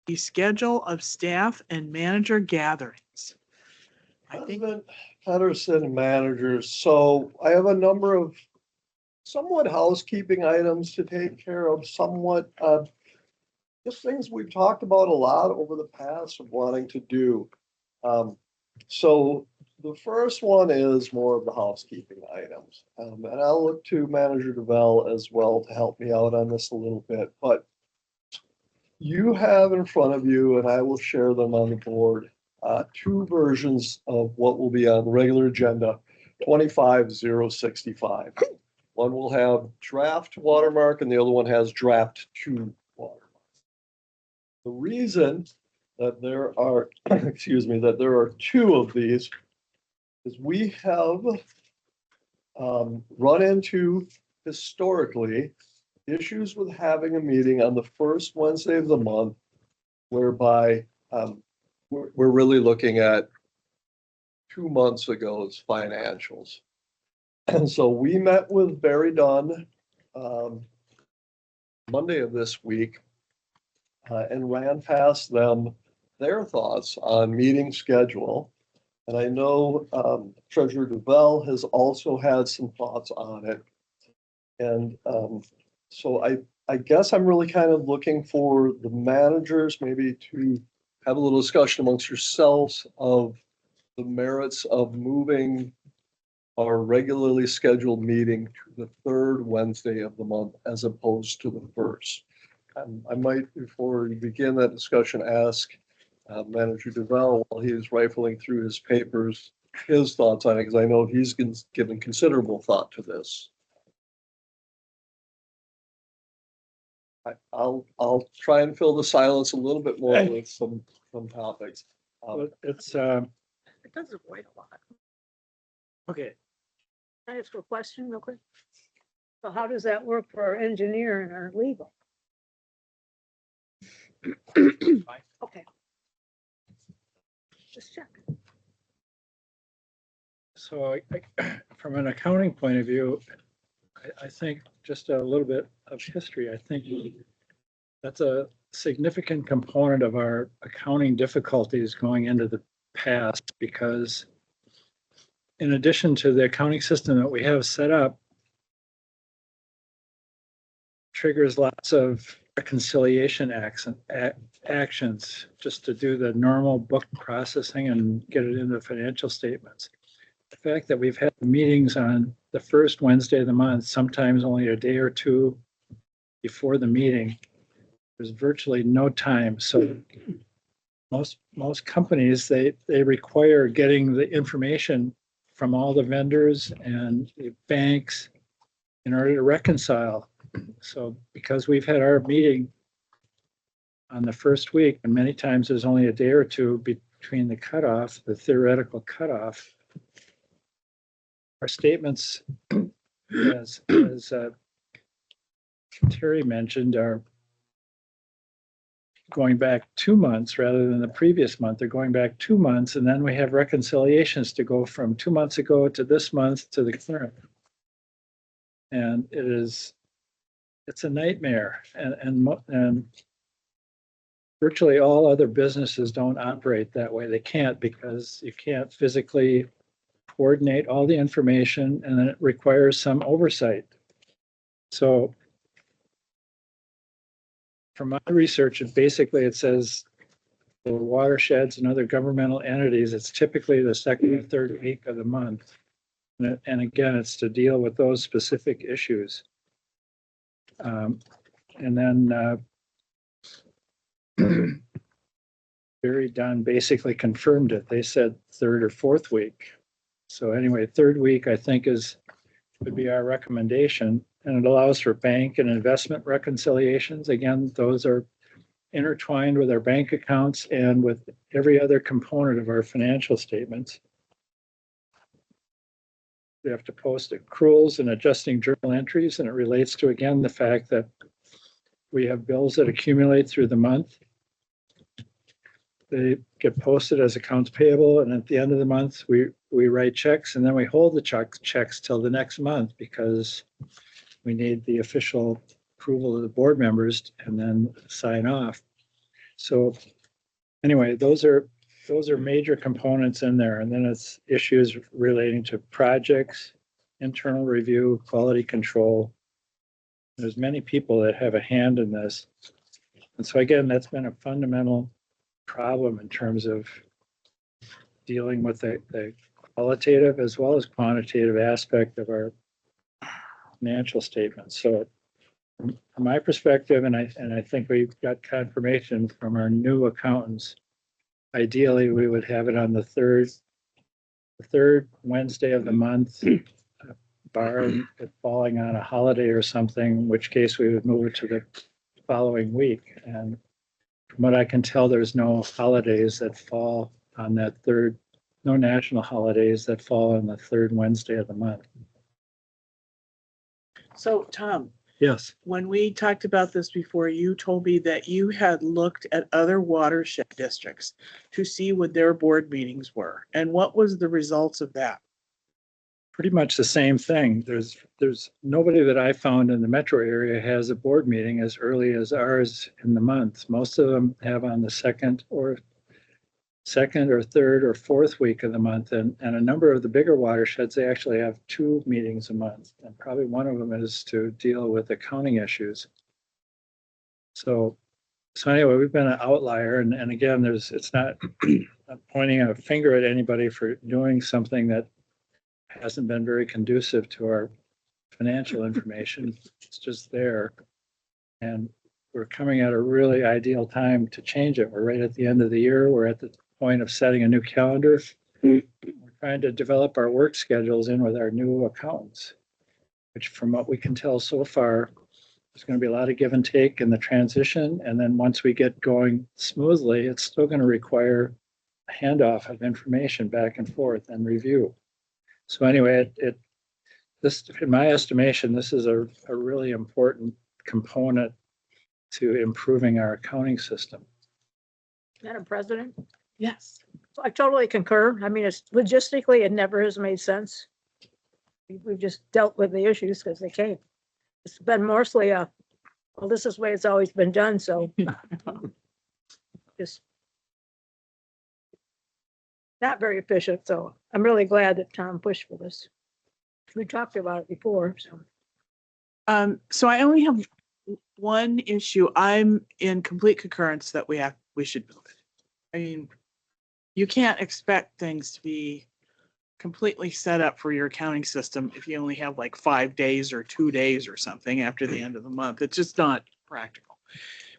the schedule of staff and manager gatherings. I think President Pedersen, managers. So I have a number of somewhat housekeeping items to take care of, somewhat just things we've talked about a lot over the past of wanting to do. So the first one is more of the housekeeping items. And I'll look to Manager DeVell as well to help me out on this a little bit, but you have in front of you, and I will share them on the board, two versions of what will be on the regular agenda, 25065. One will have draft watermark and the other one has draft 2 watermark. The reason that there are, excuse me, that there are two of these is we have run into historically issues with having a meeting on the first Wednesday of the month, whereby we're really looking at 2 months ago's financials. And so we met with Barry Dunn Monday of this week and ran past them their thoughts on meeting schedule. And I know Treasurer DeVell has also had some thoughts on it. And so I guess I'm really kind of looking for the managers maybe to have a little discussion amongst yourselves of the merits of moving our regularly scheduled meeting to the third Wednesday of the month as opposed to the first. I might, before we begin that discussion, ask Manager DeVell, while he is rifling through his papers, his thoughts on it, because I know he's given considerable thought to this. I'll try and fill the silence a little bit more with some topics. It does avoid a lot. Okay, Can I ask a question real quick? So how does that work for our engineer and our legal? Okay. Just check. So from an accounting point of view, I think just a little bit of history. I think that's a significant component of our accounting difficulties going into the past, because in addition to the accounting system that we have set up, triggers lots of reconciliation actions just to do the normal book processing and get it into financial statements. The fact that we've had meetings on the first Wednesday of the month, sometimes only a day or two before the meeting, there's virtually no time. So most companies, they require getting the information from all the vendors and the banks in order to reconcile. So because we've had our meeting on the first week, and many times there's only a day or two between the cutoff, the theoretical cutoff, our statements, as Terry mentioned, are going back 2 months rather than the previous month. They're going back 2 months, and then we have reconciliations to go from 2 months ago to this month to the current. And it's a nightmare, and virtually all other businesses don't operate that way. They can't, because you can't physically coordinate all the information, and then it requires some oversight. So from my research, it says for watersheds and other governmental entities, it's typically the second or third week of the month. And again, it's to deal with those specific issues. And then Barry Dunn basically confirmed it. They said third or fourth week. So anyway, third week, I think, would be our recommendation, and it allows for bank and investment reconciliations. Again, those are intertwined with our bank accounts and with every other component of our financial statements. We have to post accruals and adjusting journal entries, and it relates to, again, the fact that we have bills that accumulate through the month. They get posted as accounts payable, and at the end of the month, we write checks, and then we hold the checks till the next month, because we need the official approval of the board members and then sign off. So anyway, those are major components in there. And then it's issues relating to projects, internal review, quality control. There's many people that have a hand in this. And so again, that's been a fundamental problem in terms of dealing with the qualitative as well as quantitative aspect of our financial statements. So from my perspective, and I think we've got confirmation from our new accountants, ideally, we would have it on the third Wednesday of the month, barring it falling on a holiday or something, in which case we would move it to the following week. And from what I can tell, there's no holidays that fall on that no national holidays that fall on the third Wednesday of the month. So Tom, Yes. when we talked about this before, you told me that you had looked at other watershed districts to see what their board meetings were. And what was the results of that? Pretty much the same thing. There's nobody that I found in the metro area has a board meeting as early as ours in the month. Most of them have on the second or third or fourth week of the month. And a number of the bigger watersheds, they actually have 2 meetings a month. And probably one of them is to deal with accounting issues. So anyway, we've been an outlier. And again, it's not I'm pointing a finger at anybody for doing something that hasn't been very conducive to our financial information. It's just there. And we're coming at a really ideal time to change it. We're right at the end of the year. We're at the point of setting a new calendar. We're trying to develop our work schedules in with our new accountants, which from what we can tell so far, there's going to be a lot of give and take in the transition. And then once we get going smoothly, it's still going to require a handoff of information back and forth and review. So anyway, this, in my estimation, this is a really important component to improving our accounting system. Madam President, Yes. I totally concur. I mean, it's logistically, it never has made sense. We've just dealt with the issues because they came. It's been mostly well, this is the way it's always been done, so just not very efficient. So I'm really glad that Tom pushed for this. We talked about it before, so. So I only have one issue. I'm in complete concurrence that we should build it. I mean, you can't expect things to be completely set up for your accounting system if you only have like 5 days or 2 days or something after the end of the month. It's just not practical.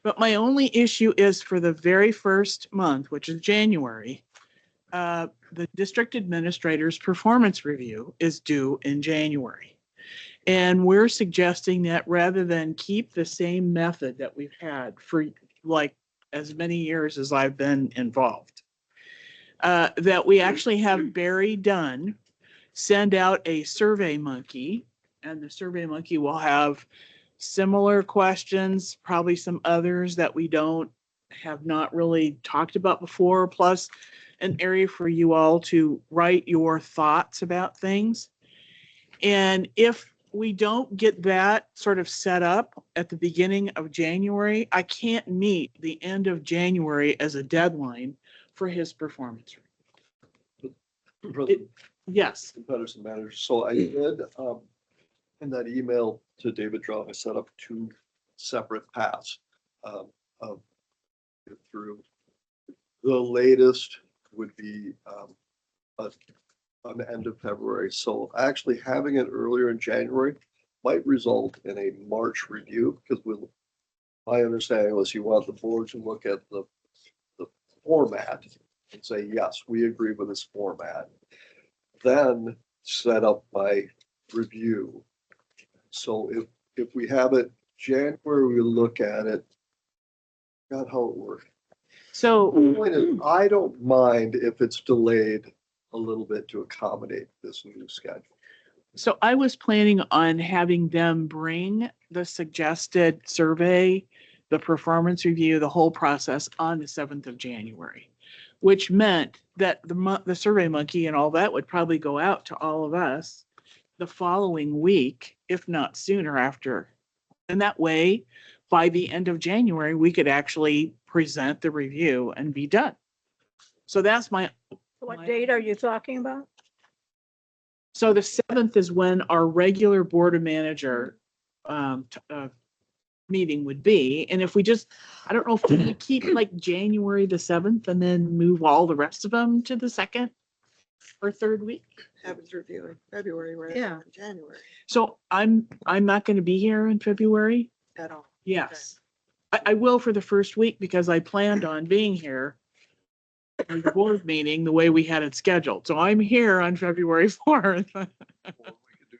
But my only issue is for the very first month, which is January, the district administrator's performance review is due in January. And we're suggesting that rather than keep the same method that we've had for like as many years as I've been involved, that we actually have Barry Dunn send out a Survey Monkey, and the Survey Monkey will have similar questions, probably some others that we have not really talked about before, plus an area for you all to write your thoughts about things. And if we don't get that sort of set up at the beginning of January, I can't meet the end of January as a deadline for his performance review. Yes. Competitors and managers. So I did, in that email to David Drum, I set up 2 separate paths of through. The latest would be on the end of February. So actually having it earlier in January might result in a March review, because my understanding was you want the board to look at the format and say, yes, we agree with this format. Then set up my review. So if we have it January, we look at it, God, how it works. So The point is, I don't mind if it's delayed a little bit to accommodate this new schedule. So I was planning on having them bring the suggested survey, the performance review, the whole process on the 7th of January, which meant that the Survey Monkey and all that would probably go out to all of us the following week, if not sooner after. And that way, by the end of January, we could actually present the review and be done. So that's What date are you talking about? so the 7th is when our regular board of manager meeting would be. And if we just, I don't know if we keep like January the 7th and then move all the rest of them to the 2nd or 3rd week. Have his review in February rather Yeah. than January So I'm not going to be here in February. at all. Yes. I will for the first week because I planned on being here for the board meeting the way we had it scheduled. So I'm here on February 4th. Or we could do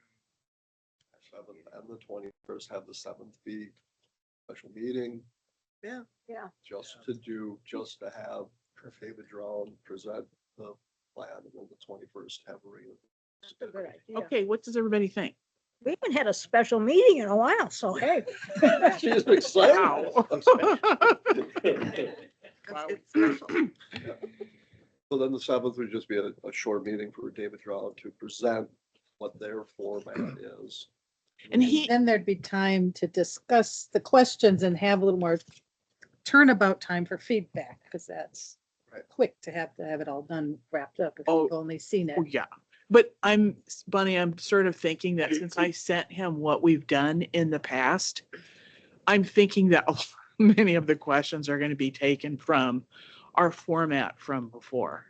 7th and the 21st, have the 7th be special meeting, Yeah, just to have David Drown present the plan, and then the 21st have a regular. That's a good idea. Okay, what does everybody think? We haven't had a special meeting in a while, so hey. She's excited. Wow. Wow. It's special. So then the 7th would just be a short meeting for David Drown to present what their format is. And he, Then there'd be time to discuss the questions and have a little more turnabout time for feedback, because that's Right. quick to have it all done, wrapped up if Oh. you've only seen it. oh yeah, but Bunny, I'm sort of thinking that since I sent him what we've done in the past, I'm thinking that many of the questions are going to be taken from our format from before.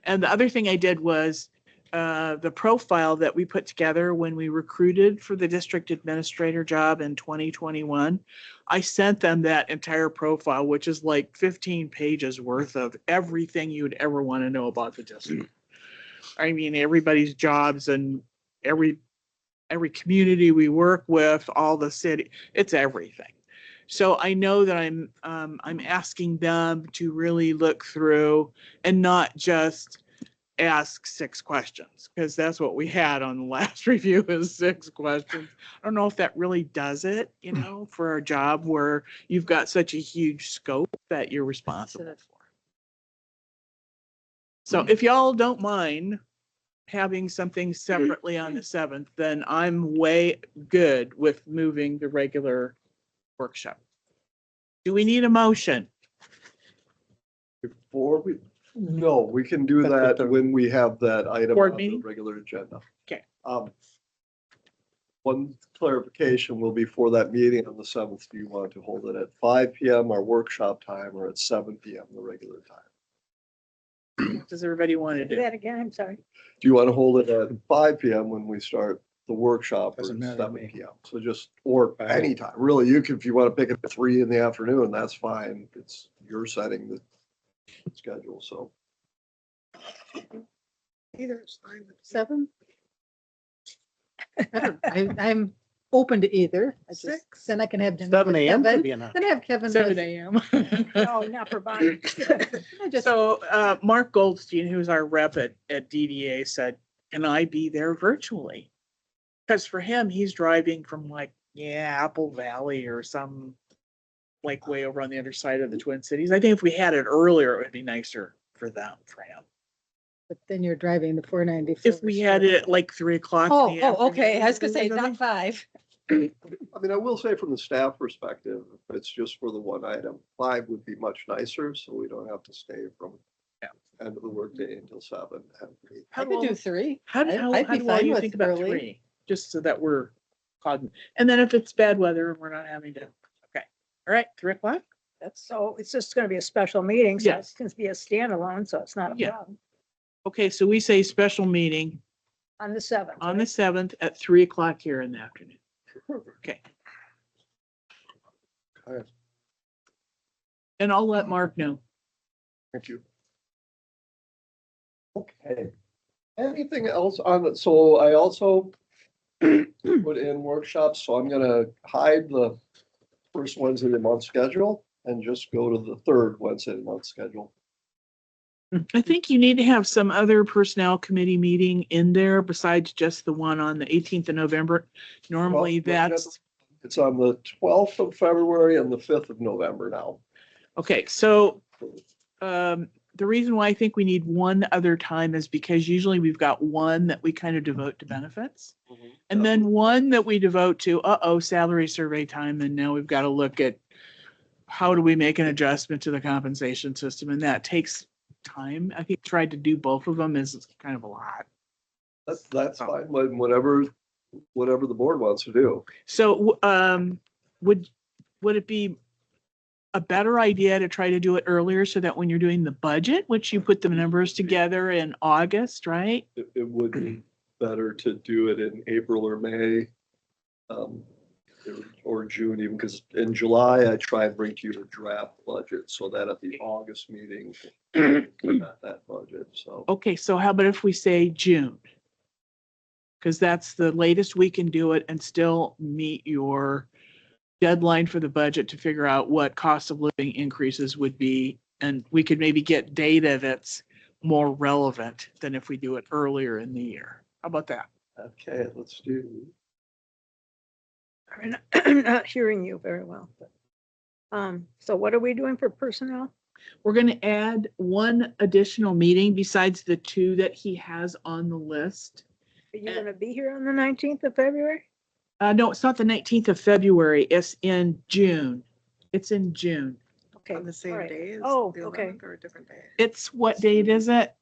And the other thing I did was the profile that we put together when we recruited for the district administrator job in 2021. I sent them that entire profile, which is like 15 pages worth of everything you'd ever want to know about the district. I mean, everybody's jobs and every community we work with, all the city, it's everything. So I know that I'm asking them to really look through and not just ask 6 questions, because that's what we had on the last review is 6 questions. I don't know if that really does it, for a job where you've got such a huge scope that you're responsible for. So if y'all don't mind having something separately on the 7th, then I'm way good with moving the regular workshop. Do we need a motion? No, we can do That's that when we have that item Board on the meeting? regular agenda. Okay. One clarification will be for that meeting on the 7th. Do you want to hold it at 5 PM, our workshop time, or at 7 PM, the regular time? What does everybody want to Do do? that again, I'm sorry. Do you want to hold it at 5 PM when we start the workshop, or Doesn't matter to 7 me. PM? So just, or anytime, really, you can, if you want to pick it at 3 in the afternoon, that's fine. It's, you're setting the schedule, so. Either is fine. with me. 7? I'm open to either. I just, 6? then I can have dinner 7 with AM could Kevin. be enough. Then I have Kevin. 7 with- a.m. No, not for Bonnie. I just, So Mark Goldstein, who's our rep at DDA, said, can I be there virtually? Because for him, he's driving from Apple Valley or some way over on the other side of the Twin Cities. I think if we had it earlier, it would be nicer for him. but then you're driving the 494. If we had it at 3 o'clock. in the Oh, okay. I was gonna say afternoon. not 5. I mean, I will say from the staff perspective, if it's just for the one item, 5 would be much nicer, so we don't have to stay from end of the workday until 7. I could do 3. How I'd do be fine you with think about early. 3? Just so that we're cognizant. And then if it's bad weather and we're not having to, okay. All right, 3 o'clock? So it's just gonna be a special meeting, so Yes. it's gonna be a standalone, so it's not a Yeah. problem. Okay, so we say special meeting On the 7th. on the 7th at 3 o'clock here in the afternoon. Okay. Okay. And I'll let Mark know. Thank you. Okay. Anything else on it? So I also put in workshops, so I'm gonna hide the first Wednesday of the month schedule and just go to the third Wednesday of the month schedule. I think you need to have some other personnel committee meeting in there besides just the one on the 18th of November. Normally Well, that's, It's on the 12th of February and the 5th of November now. okay, so the reason why I think we need one other time is because usually we've got one that we kind of devote to benefits. And then one that we devote to, salary survey time, and now we've got to look at how do we make an adjustment to the compensation system? And that takes time. I think tried to do both of them is kind of a lot. That's fine, whatever the board wants to do. So, would it be a better idea to try to do it earlier so that when you're doing the budget, which you put the numbers together in August, right? It would be better to do it in April or May. Or June even, because in July, I try and bring to you a draft budget so that at the August meeting, that budget, so. Okay, so how about if we say June? Because that's the latest we can do it and still meet your deadline for the budget to figure out what cost of living increases would be. And we could maybe get data that's more relevant than if we do it earlier in the year. How about that? Okay, let's do, I'm not hearing you very well. So what are we doing for personnel? We're going to add one additional meeting besides the two that he has on the list. Are you gonna be here on the 19th of February? No, it's not the 19th of February. It's in June. It's in June. Okay. On the same all right. day as Oh, the okay. 11th or a different day? It's what date is it?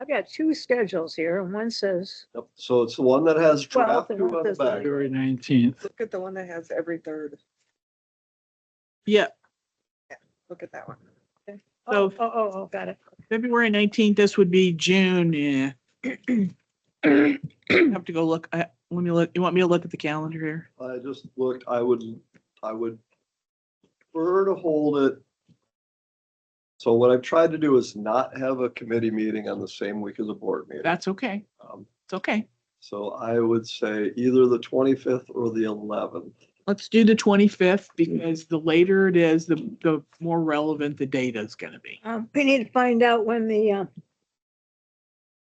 I've got two schedules here, and one says, yep, so it's the one that has Well, draft then two on the this back. February 19th. Look at the one that has every third. Yeah, Look at that one. oh, So- got it. February 19th. This would be June. Yeah. I have to go look. Let me look. You want me to look at the calendar here? I just looked, I would prefer to hold it. So what I've tried to do is not have a committee meeting on the same week as a board meeting. That's okay. It's okay. So I would say either the 25th or the 11th. Let's do the 25th because the later it is, the more relevant the data is going to be. We need to find out when the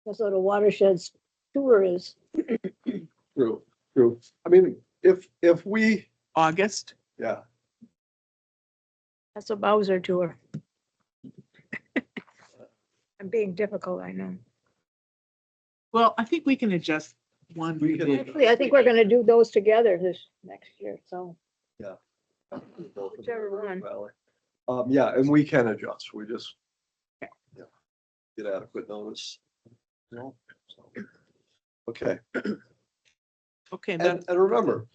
Minnesota Watersheds tour is. True. I mean, if we, August. yeah, That's a Bowser tour. I'm being difficult, I know. Well, I think we can adjust one. We can- Actually, I think we're gonna do those together this next year, so whichever one. Yeah, and we can adjust. We just yeah, get adequate notice. You know, so. Okay, Okay, and remember,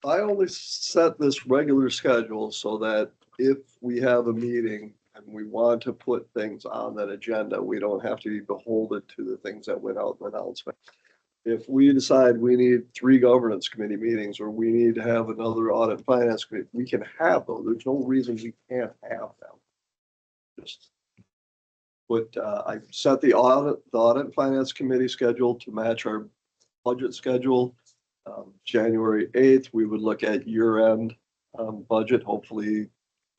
I only set this regular schedule so that if we have a meeting and we want to put things on that agenda, we don't have to be beholden to the things that went out in the announcement. If we decide we need 3 governance committee meetings, or we need to have another audit and finance committee, we can have those. There's no reason we can't have them. Just. But I set the audit and finance committee schedule to match our budget schedule. January 8th, we would look at year-end budget, hopefully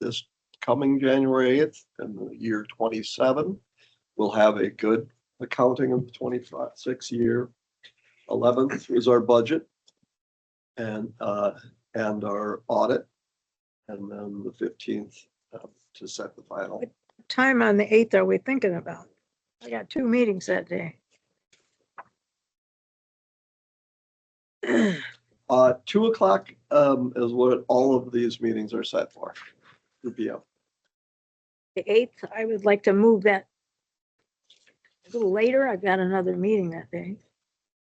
this coming January 8th and the year 27. We'll have a good accounting of the 26 year. 11th is our budget and our audit. And then the 15th to set the final. What time on the 8th are we thinking about? I got 2 meetings that day. 2 o'clock is what all of these meetings are set for. 2 p.m. The 8th, I would like to move that a little later. I've got another meeting that day.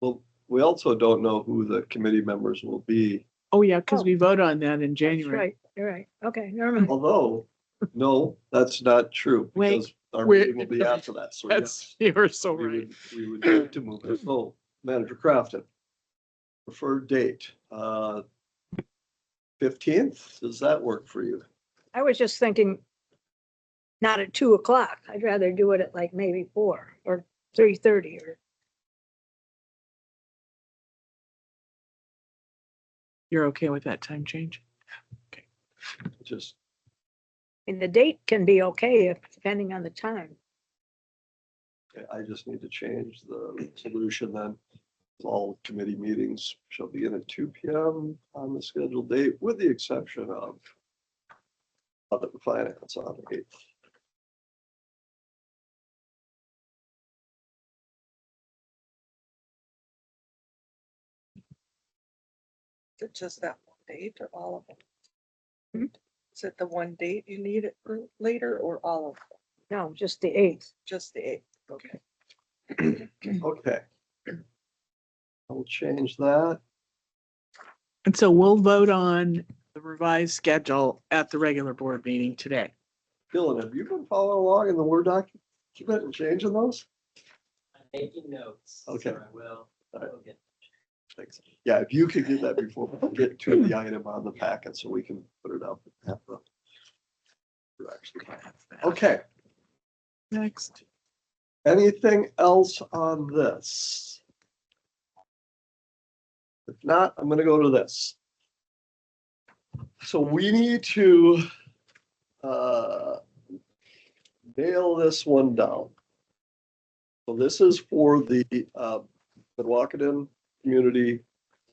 Well, we also don't know who the committee members will be. Oh, yeah, because Oh. we vote on that in That's January. right, you're right. Okay, never mind. Although, no, that's not true Wait, because our we're- meeting will be after that. So yes, You're so we right. would need to move it. So Manager Crafton, preferred date, 15th, does that work for you? I was just thinking, not at 2 o'clock. I'd rather do it at like maybe 4 or 3:30 or. You're okay with that time change? Just, And the date can be okay if depending on the time. I just need to change the resolution then. All committee meetings shall begin at 2 p.m. on the scheduled date, with the exception of other finance on the 8th. Is it just that one date or all of them? Is it the one date you need it for later or all of them? No, just the 8th. Just the 8th? Okay. Okay. I'll change that. And so we'll vote on the revised schedule at the regular board meeting today. Dylan, have you been following along in the Word document? You been changing those? I'm making notes. Okay. So I will. All right. will get- Thanks. Yeah, if you could get that before we get to the item on the packet so we can put it up. at the direction. Okay, Next. anything else on this? If not, I'm gonna go to this. So we need to nail this one down. So this is for the Milwaukee Community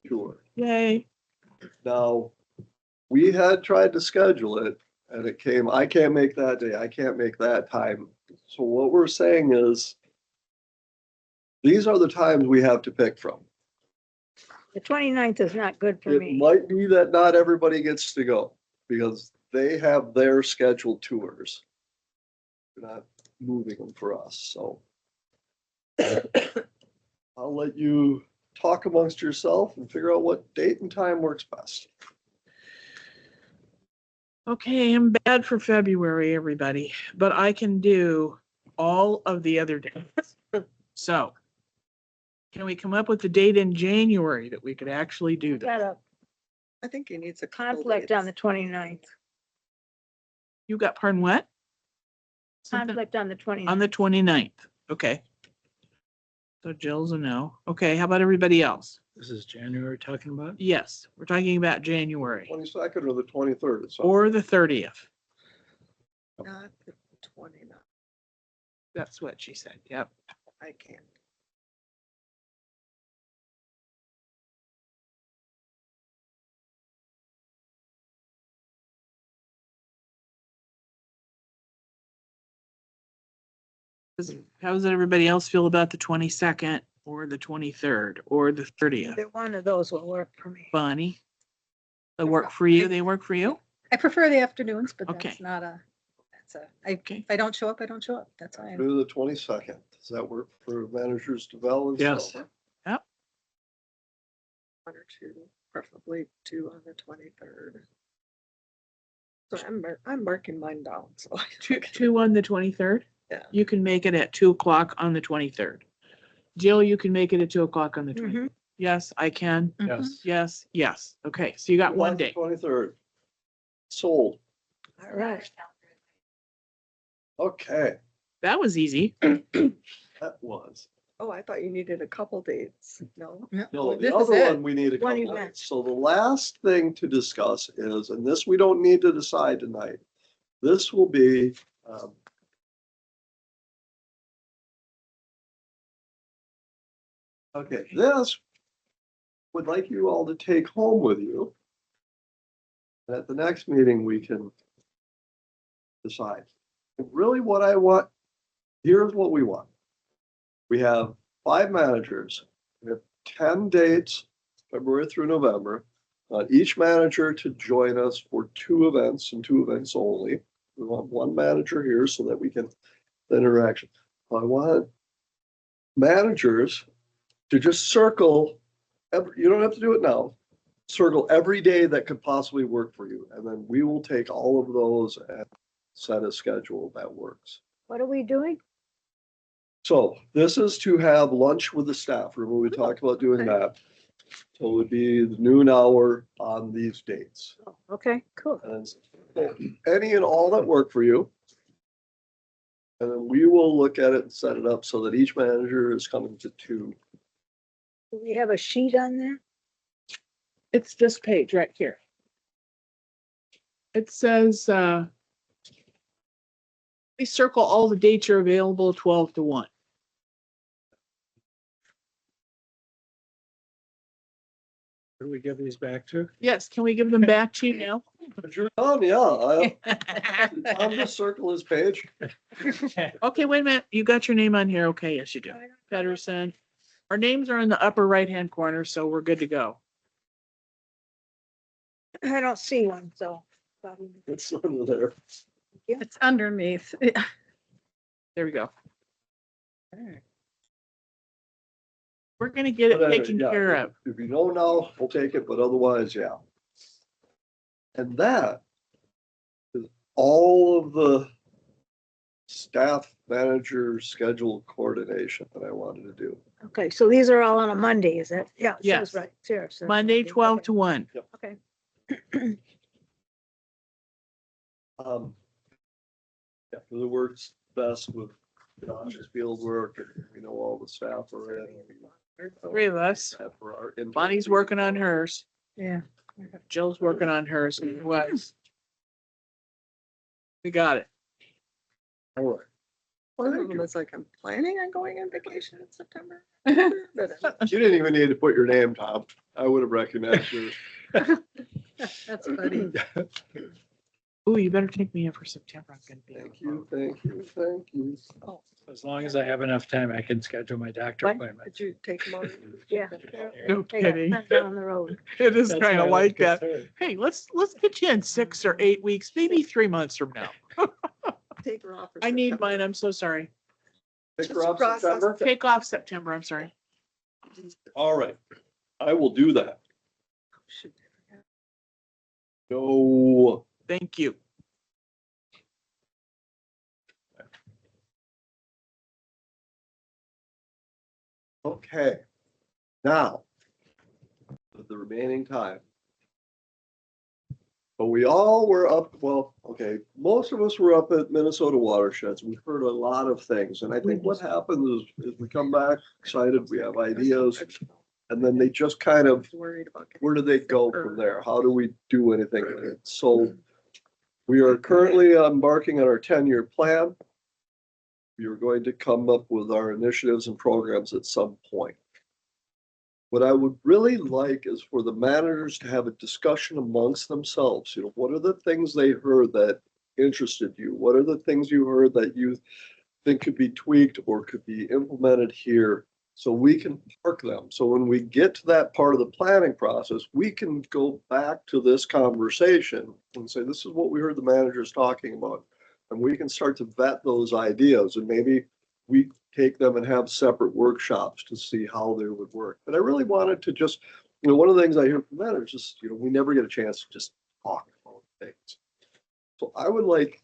Tour. Yay. Now, we had tried to schedule it and it came, I can't make that day, I can't make that time. So what we're saying is, these are the times we have to pick from. The 29th is not good for It me. might be that not everybody gets to go because they have their scheduled tours. They're not moving them for us, so. I'll let you talk amongst yourself and figure out what date and time works best. Okay, I'm bad for February, everybody, but I can do all of the other days. So can we come up with a date in January that we could actually do that? Got a I think he needs a couple conflict on the dates. 29th. You got, pardon what? Something Conflict on the 29th. on the 29th. Okay. So Jill's a no. Okay, how about everybody else? This is January talking about? Yes, we're talking about January 22nd or the 23rd. or the 30th. Not the 29th. That's what she said. Yep. I can't. How does everybody else feel about the 22nd or the 23rd or the 30th? Either one of those will work for me. Bonnie? They work for you? They work for you? I prefer the afternoons, but Okay. that's not a, Okay. if I don't show up, I don't show up. That's fine. Do the 22nd. Does that work for managers development? Yes. One or two, preferably 2 on the 23rd. So I'm marking mine down, so. Two on the 23rd? Yeah. You can make it at 2 o'clock on the 23rd. Jill, you can make it at 2 o'clock on the 23rd. Mhm. Yes, I can. Mhm. Yes. Yes, yes. Okay, so you got one day. 23rd. Sold. All right. Okay, That was easy. that was. Oh, I thought you needed a couple dates. No? No, This the is other it. one we need a One couple event. of. So the last thing to discuss is, and this we don't need to decide tonight. This will be, okay, this would like you all to take home with you. And at the next meeting, we can decide. And really what I want, here's what we want. We have 5 managers. We have 10 dates, February through November. Each manager to join us for 2 events and 2 events only. We want 1 manager here so that we can interaction. I want managers to just circle, you don't have to do it now. Circle every day that could possibly work for you. And then we will take all of those and set a schedule that works. What are we doing? So this is to have lunch with the staff. Remember, we talked about doing Okay. that. So it would be the noon hour on these dates. Oh, okay, cool. And any and all that work for you. And then we will look at it and set it up so that each manager is coming to 2. Do we have a sheet on there? It's this page right here. It says, please circle all the dates you're available 12 to 1. Who do we give these back to? Yes, can we give them back to you now? But you're on, yeah. I'm just circle his page. Okay, wait a minute. You got your name on here. Okay, yes, you do. Pedersen. Our names are in the upper right-hand corner, so we're good to go. I don't see one, so It's sort of there. It's underneath. There we go. We're gonna get But it anyway, taken yeah, care of. If you know now, we'll take it, but otherwise, yeah. And that is all of the staff manager schedule coordination that I wanted to do. Okay, so these are all on a Monday, is it? Yeah. it Yes. says right here. so Monday, 12 okay, to 1. Okay, Yeah, because it works best with Josh's field work, and we know all the staff are in. 3 of us. For our internal Bonnie's meeting. working on hers. yeah. Jill's working on hers. Who was? We got it. All right. One of Thank them you. is like, I'm planning on going on vacation in September. But, You didn't even need to put your name, Tom. I would have recognized you. That's funny. Ooh, you better take me in for September. I'm gonna be. Thank you, thank you, thank you. Oh, As long as I have enough time, I can schedule my doctor What? appointment. did you take them out? Yeah. No They got kidding. sent down the road. It is That's kind my of only like that. concern. Hey, let's get you in 6 or 8 weeks, maybe 3 months from now. Take her off. for I need September. mine. I'm so sorry. Take her Just off process September? Take off September. I'm sorry. All right, I will do that. Shoot. No, Thank you. okay. Now, with the remaining time. But we all were up, well, okay, most of us were up at Minnesota watersheds. We've heard a lot of things. And I think what happens is we come back excited, we have ideas, and then they just kind I of, was worried about. getting where do they go sick from or- there? How do we do anything with it? So we are currently embarking on our 10-year plan. We are going to come up with our initiatives and programs at some point. What I would really like is for the managers to have a discussion amongst themselves. You know, what are the things they heard that interested you? What are the things you heard that you think could be tweaked or could be implemented here? So we can park them. So when we get to that part of the planning process, we can go back to this conversation and say, this is what we heard the managers talking about. And we can start to vet those ideas, and maybe we take them and have separate workshops to see how they would work. But I really wanted to just, you know, one of the things I hear from managers is, you know, we never get a chance to just talk about things. So I would like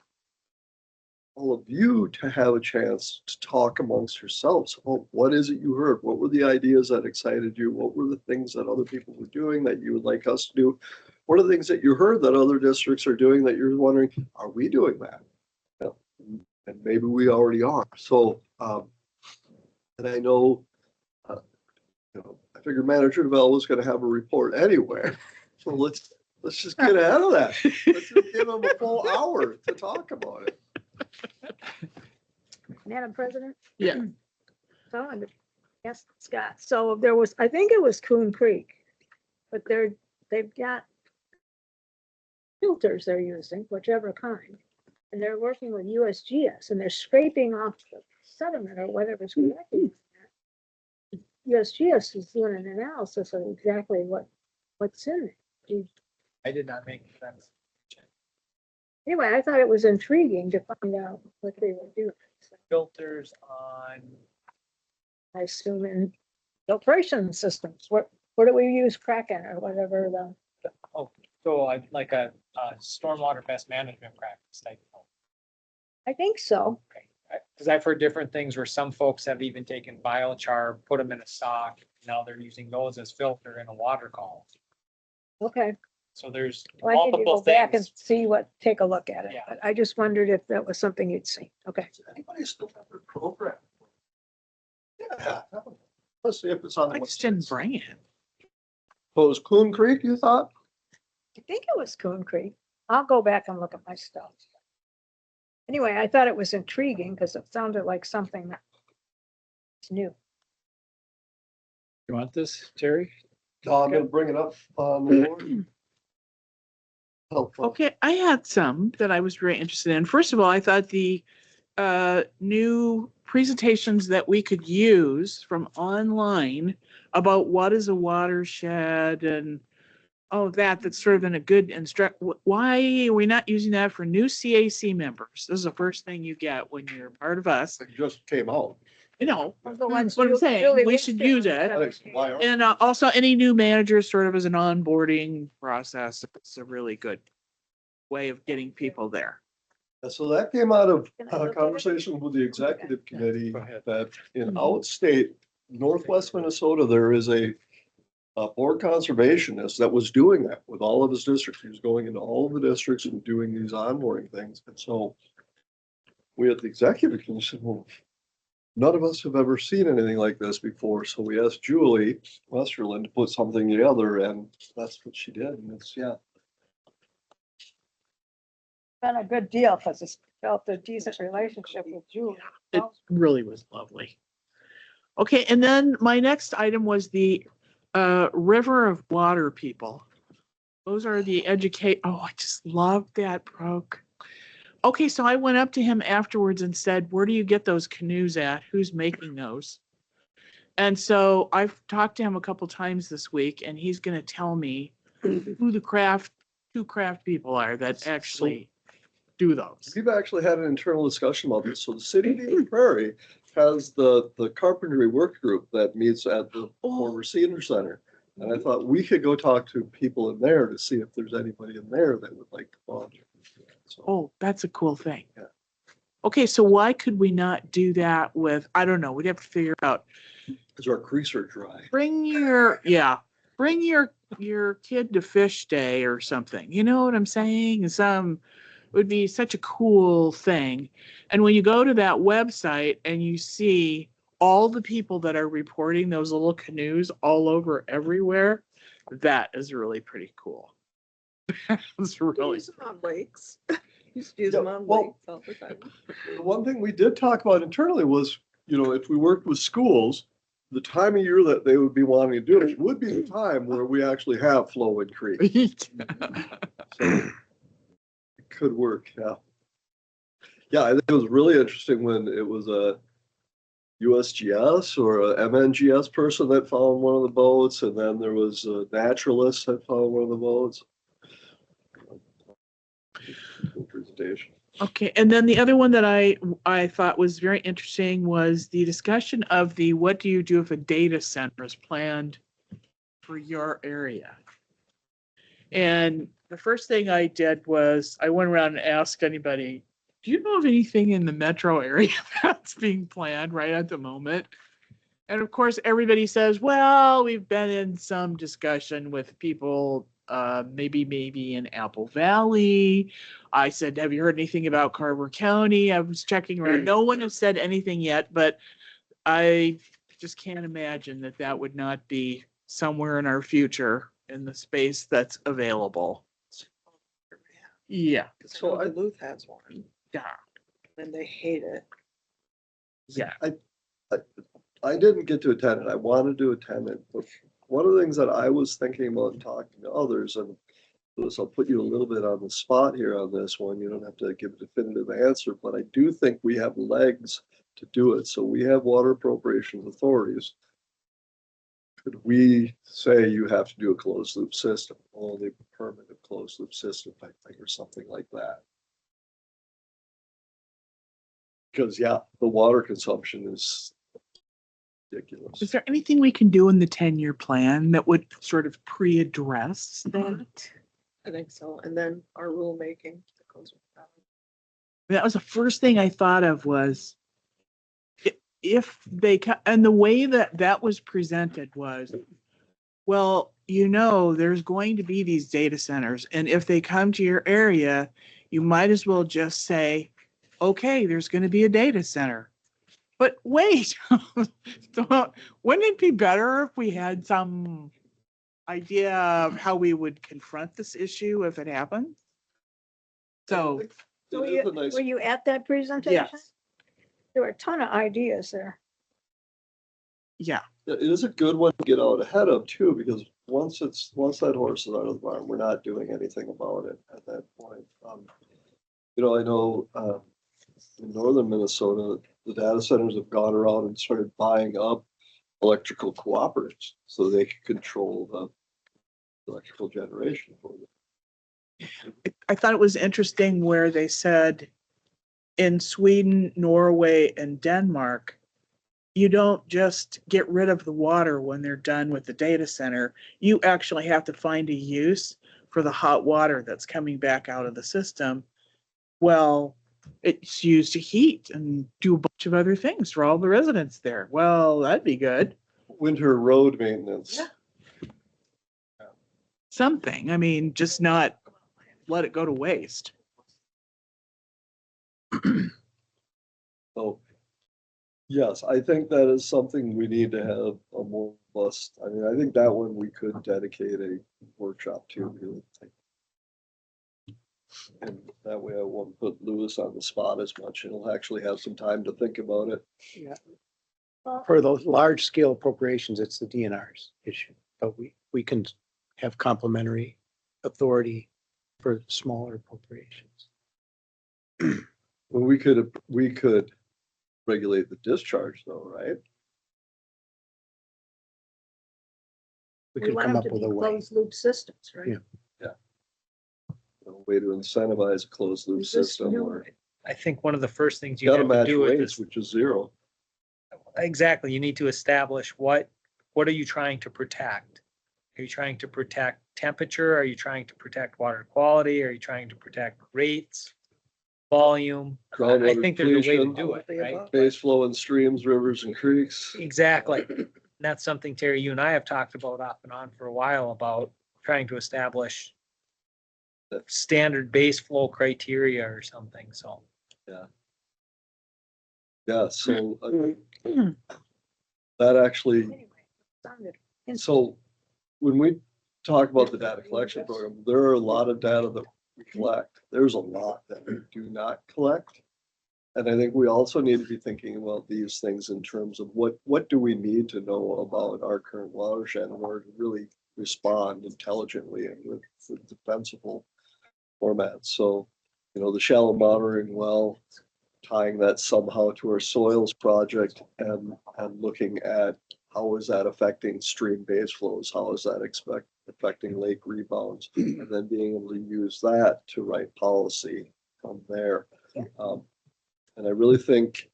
all of you to have a chance to talk amongst yourselves. Oh, what is it you heard? What were the ideas that excited you? What were the things that other people were doing that you would like us to do? What are the things that you heard that other districts are doing that you're wondering, are we doing that? You know, and maybe we already are. So, and I know, you know, I figured Manager DeVell was going to have a report anyway. So let's just get ahead of that. Let's just give him a full hour to talk about it. Madam President? Yeah. So I'm, yes, Scott. So there was, I think it was Coon Creek, but they've got filters they're using, whichever kind. And they're working with USGS and they're scraping off the sediment or whatever's connecting. USGS is doing an analysis of exactly what's in it. I did not make sense. Anyway, I thought it was intriguing to find out what they were doing. So Filters on, I assume in filtration systems, what do we use Kraken or whatever the, so like a stormwater best management practice type. I think so. Okay, because I've heard different things where some folks have even taken biochar, put them in a stock. Now they're using those as filter in a water column. Okay. So there's Well, I need to multiple go back and things. see take a look at it. Yeah. But I just wondered if that was something you'd seen. Okay. Does anybody still have their program? Yeah. Let's see if it's on. I just didn't bring it. So is Coon Creek, you thought? I think it was Coon Creek. I'll go back and look at my stuff. Anyway, I thought it was intriguing because it sounded like something that's new. You want this, Terry? No, I'm gonna bring it up on the board. Helpful. Okay, I had some that I was very interested in. First of all, I thought the new presentations that we could use from online about what is a watershed and oh, that's sort of in a good why are we not using that for new CAC members? This is the first thing you get when you're part of us. It just came out. You know, The ones what I'm Ju- saying, Julie we should Winston use it. was- Why aren't- And also any new managers sort of as an onboarding process. It's a really good way of getting people there. And so that came out of Can I look at it? conversations with the executive committee Go ahead. that in Mhm. outstate Northwest Minnesota, there is a board conservationist that was doing that with all of his districts. He was going into all of the districts and doing these onboarding things. And so we at the executive committee said, well, none of us have ever seen anything like this before. So we asked Julie Westerland to put something together, and that's what she did. And it's, yeah. Been a good deal because it's built a decent relationship with Julie. It really was lovely. Okay, and then my next item was the River of Water people. Those are the oh, I just love that broke. Okay, so I went up to him afterwards and said, where do you get those canoes at? Who's making those? And so I've talked to him a couple times this week, and he's gonna tell me who the two craft people are that actually do those. We've actually had an internal discussion about this. So the city of Eden Prairie has the carpentry work group that meets at the former senior center. And I thought we could go talk to people in there to see if there's anybody in there that would like to volunteer. So, Oh, that's a cool thing. Yeah. Okay, so why could we not do that with, I don't know, we'd have to figure out, because our creeks are dry. bring your kid to fish day or something. You know what I'm saying? Would be such a cool thing. And when you go to that website and you see all the people that are reporting those little canoes all over everywhere, that is really pretty cool. It's really, Use them on lakes. Used to use them Yeah, on well- lakes all the time. The one thing we did talk about internally was, if we worked with schools, the time of year that they would be wanting to do it would be the time where we actually have flow in creek. So it could work, yeah. Yeah, I think it was really interesting when it was a USGS or a MNGS person that found one of the boats, and then there was a naturalist that found one of the boats. Good presentation. Okay, and then the other one that I thought was very interesting was the discussion of the what do you do if a data center is planned for your area? And the first thing I did was I went around and asked anybody, do you know of anything in the metro area that's being planned right at the moment? And of course, everybody says, well, we've been in some discussion with people, maybe in Apple Valley. I said, have you heard anything about Carver County? I was checking around. No one has said anything yet, but I just can't imagine that would not be somewhere in our future in the space that's available. Yeah, So I- Duluth has one yeah, and they hate it. yeah. I didn't get to attend it. I wanted to attend it, but one of the things that I was thinking about and talking to others, and Louis, I'll put you a little bit on the spot here on this one. You don't have to give a definitive answer, but I do think we have legs to do it. So we have water appropriations authorities. Could we say you have to do a closed loop system, only permanent closed loop system type thing or something like that? Because yeah, the water consumption is ridiculous. Is there anything we can do in the 10-year plan that would sort of pre-address that? I think so. And then our rulemaking that goes with that. That was the first thing I thought of was if they, and the way that was presented was, well, there's going to be these data centers, and if they come to your area, you might as well just say, okay, there's going to be a data center. But wait, wouldn't it be better if we had some idea of how we would confront this issue if it happened? So, It Were is a nice- you at that presentation? yes, There were a ton of ideas there. yeah. It is a good one to get out ahead of too, because once that horse is out of the barn, we're not doing anything about it at that point. I know in northern Minnesota, the data centers have gone around and started buying up electrical cooperatives so they can control electrical generation for them. I thought it was interesting where they said in Sweden, Norway, and Denmark, you don't just get rid of the water when they're done with the data center. You actually have to find a use for the hot water that's coming back out of the system. Well, it's used to heat and do a bunch of other things for all the residents there. Well, that'd be good. Winter road maintenance. Yeah. Something. I mean, just not let it go to waste. So, yes, I think that is something we need to have a more robust, I mean, I think that one we could dedicate a workshop to. Really. And that way I won't put Lewis on the spot as much, and he'll actually have some time to think about it. For those large scale appropriations, it's the DNR's issue, but we can have complementary authority for smaller appropriations. Well, we could regulate the discharge though, right? We We could want come them up to with be a way. closed loop systems, right? Yeah. A way to incentivize a closed loop Is this system new? or I think one of the first things you gotta have to match do with rates, this, which is zero. exactly, you need to establish what are you trying to protect? Are you trying to protect temperature? Are you trying to protect water quality? Are you trying to protect rates, volume? I Groundwater think there's a way to depletion, do it, right? base flow in streams, rivers and creeks. Exactly. That's something, Terry, you and I have talked about off and on for a while about trying to establish standard base flow criteria or something, so. Yeah, so that actually, Anyway, sounded so when we talk about the data collection program, there are a lot of data that we collect. There's a lot that we do not collect. And I think we also need to be thinking about these things in terms of what do we need to know about our current watershed in order to really respond intelligently and with defensible formats. So, the shallow monitoring well, tying that somehow to our soils project and looking at how is that affecting stream base flows? How is that affecting lake rebounds? And then being able to use that to write policy from there. And I really think,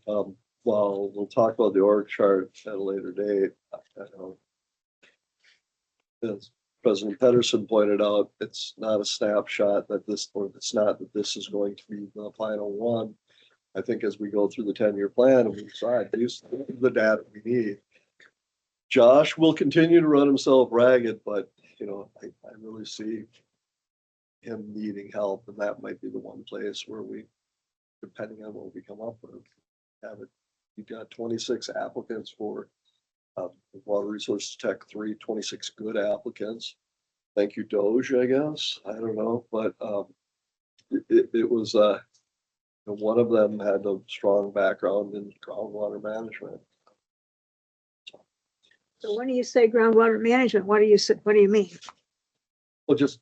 while we'll talk about the org chart at a later date, as President Pedersen pointed out, it's not a snapshot that it's not that this is going to be the final one. I think as we go through the 10-year plan and we decide these are the data we need. Josh will continue to run himself ragged, but I really see him needing help, and that might be the one place where we, depending on what we come up with, have it. You've got 26 applicants for Water Resources Tech 3, 26 good applicants. Thank you, Doge, I guess. I don't know, but it was one of them had a strong background in groundwater management. So when you say groundwater management, what do you mean? Well, just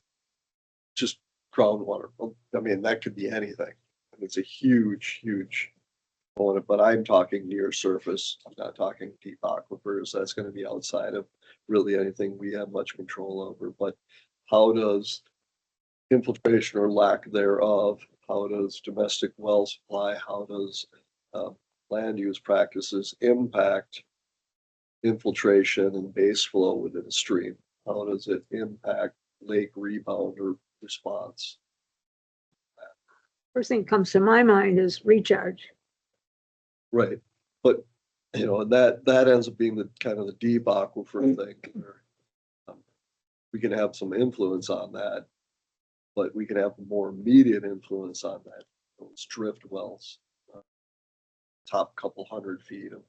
groundwater. I mean, that could be anything. It's a huge component, but I'm talking near surface. I'm not talking deep aquifers. That's going to be outside of really anything we have much control over. But how does infiltration or lack thereof, how does domestic well supply, how does land use practices impact infiltration and base flow within a stream? How does it impact lake rebound or response? First thing that comes to my mind is recharge. Right, but and that ends up being the kind of the deep aquifer thing. Where, we can have some influence on that, but we can have more immediate influence on that. Those drift wells, top couple 100 feet of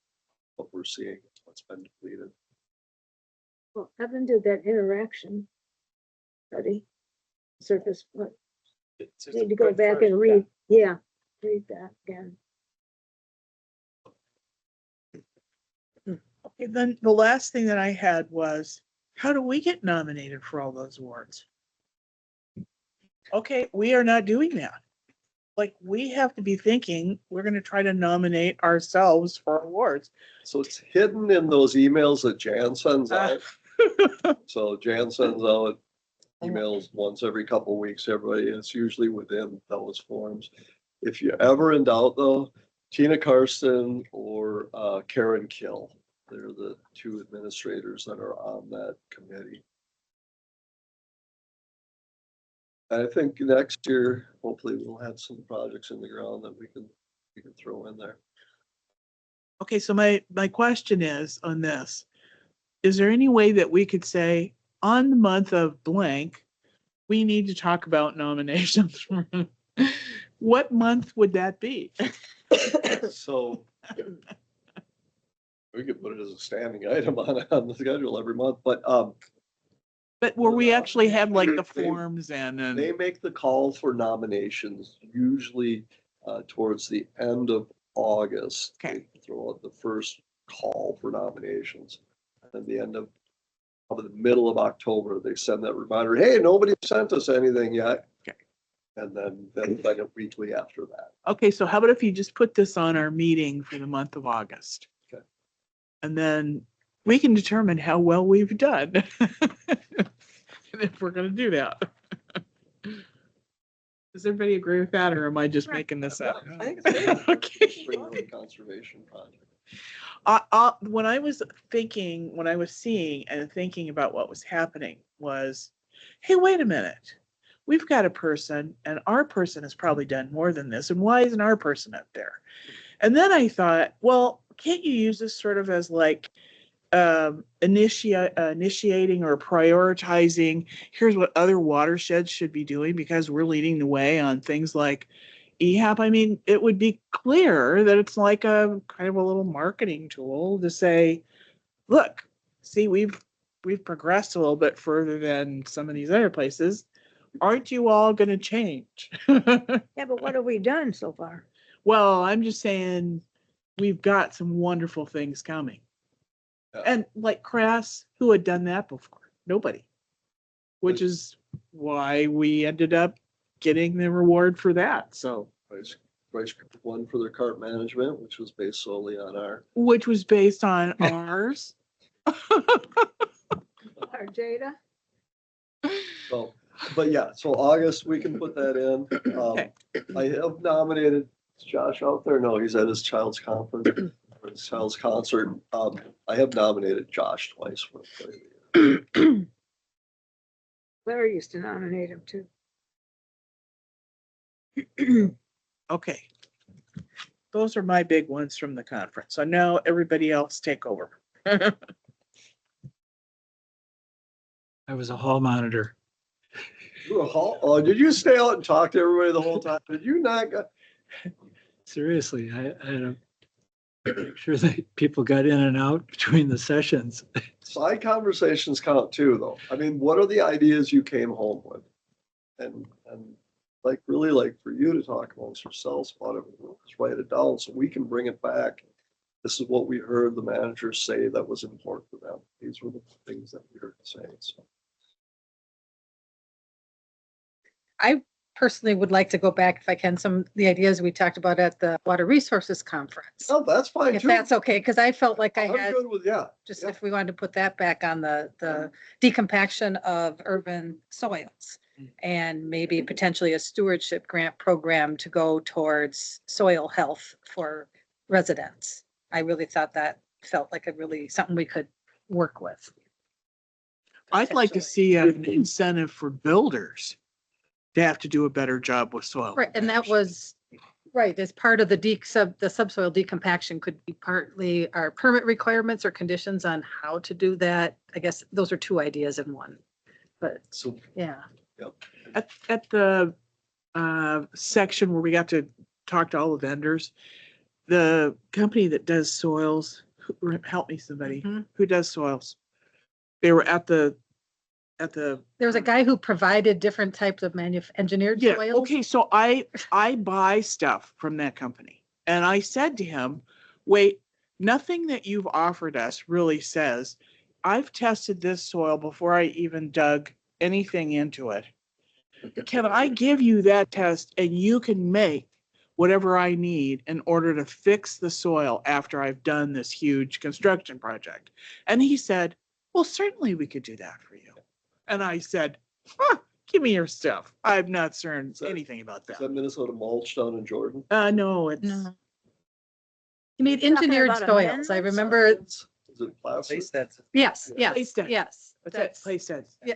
what we're seeing, what's been depleted. Well, Evan did that interaction study, surface, what, It's need to go back and read that again. Okay, then the last thing that I had was, how do we get nominated for all those awards? Okay, we are not doing that. Like, we have to be thinking, we're gonna try to nominate ourselves for awards. So it's hidden in those emails that Jan sends out. So Jan sends out emails once every couple of weeks, everybody, and it's usually within those forms. If you're ever in doubt though, Tina Karsten or Karen Kill, they're the two administrators that are on that committee. I think next year, hopefully we'll have some projects in the ground that we can throw in there. Okay, so my question is on this, is there any way that we could say on the month of blank, we need to talk about nominations? What month would that be? So we could put it as a standing item on the schedule every month, but But where we actually have like the They- forms and they make the call for nominations usually towards the end of August. Okay. They throw out the first call for nominations. And then the end of, probably the middle of October, they send that reminder, hey, nobody sent us anything yet. Okay. And then send it weekly after that. okay, so how about if you just put this on our meeting for the month of August? Okay. And then we can determine how well we've done. And if we're gonna do that. Does everybody agree with that, or am I just making this up? I think it's great. Okay. Springwood Conservation Project. When I was seeing and thinking about what was happening was, hey, wait a minute. We've got a person and our person has probably done more than this. And why isn't our person up there? And then I thought, well, can't you use this sort of as like initiating or prioritizing, here's what other watersheds should be doing because we're leading the way on things like EHAP. I mean, it would be clear that it's like a kind of a little marketing tool to say, look, see, we've progressed a little bit further than some of these other places. Aren't you all going to change? Yeah, but what have we done so far? Well, I'm just saying we've got some wonderful things coming. Yeah. And like Crass, who had done that before? Nobody. Which is why we ended up getting the reward for that. So, Price Group won for their cart management, which was based solely on our. which was based on ours. Our Jada? So, but yeah, so August, we can put that in. Okay. I have nominated, is Josh out there? No, he's at his child's conference, or his child's concert. I have nominated Josh twice for Player of the Year. Larry used to nominate him too. Okay. Those are my big ones from the conference. So now everybody else take over. I was a hall monitor. You were a oh, did you stay out and talk to everybody the whole time? Did you not? Seriously, I had to make sure that people got in and out between the sessions. Side conversations count too, though. I mean, what are the ideas you came home with? And like, really like for you to talk amongst yourselves about it, just write it down so we can bring it back. This is what we heard the managers say that was important to them. These were the things that we heard saying, so. I personally would like to go back, if I can, some of the ideas we talked about at the Water Resources Conference. Oh, that's fine If too. that's okay, because I felt like I I'm had, good with, yeah. just if we wanted to put that back on the decompaction of urban soils. And maybe potentially a stewardship grant program to go towards soil health for residents. I really thought that felt like something we could work with. I'd like to see an incentive for builders to have to do a better job with soil. Right, and that protection. was, right, as part of the subsoil decompaction could be partly our permit requirements or conditions on how to do that. I guess those are two ideas in one, but So, yeah. At the section where we got to talk to all the vendors, the company that does soils, help me somebody, Mhm. who does soils? They were at the, There was a guy who provided different types of engineered yeah, soils. okay, so I buy stuff from that company. And I said to him, wait, nothing that you've offered us really says, I've tested this soil before I even dug anything into it. Can I give you that test and you can make whatever I need in order to fix the soil after I've done this huge construction project? And he said, well, certainly we could do that for you. And I said, huh, give me your stuff. I've not learned Is that- anything about Is that. that Minnesota mulch down in Jordan? No, it's, No. You mean Talking engineered about soils. I amendments? remember, Is it plastic? Place that's. yes, yes, Placed yes. what's that that's- place said? Yeah,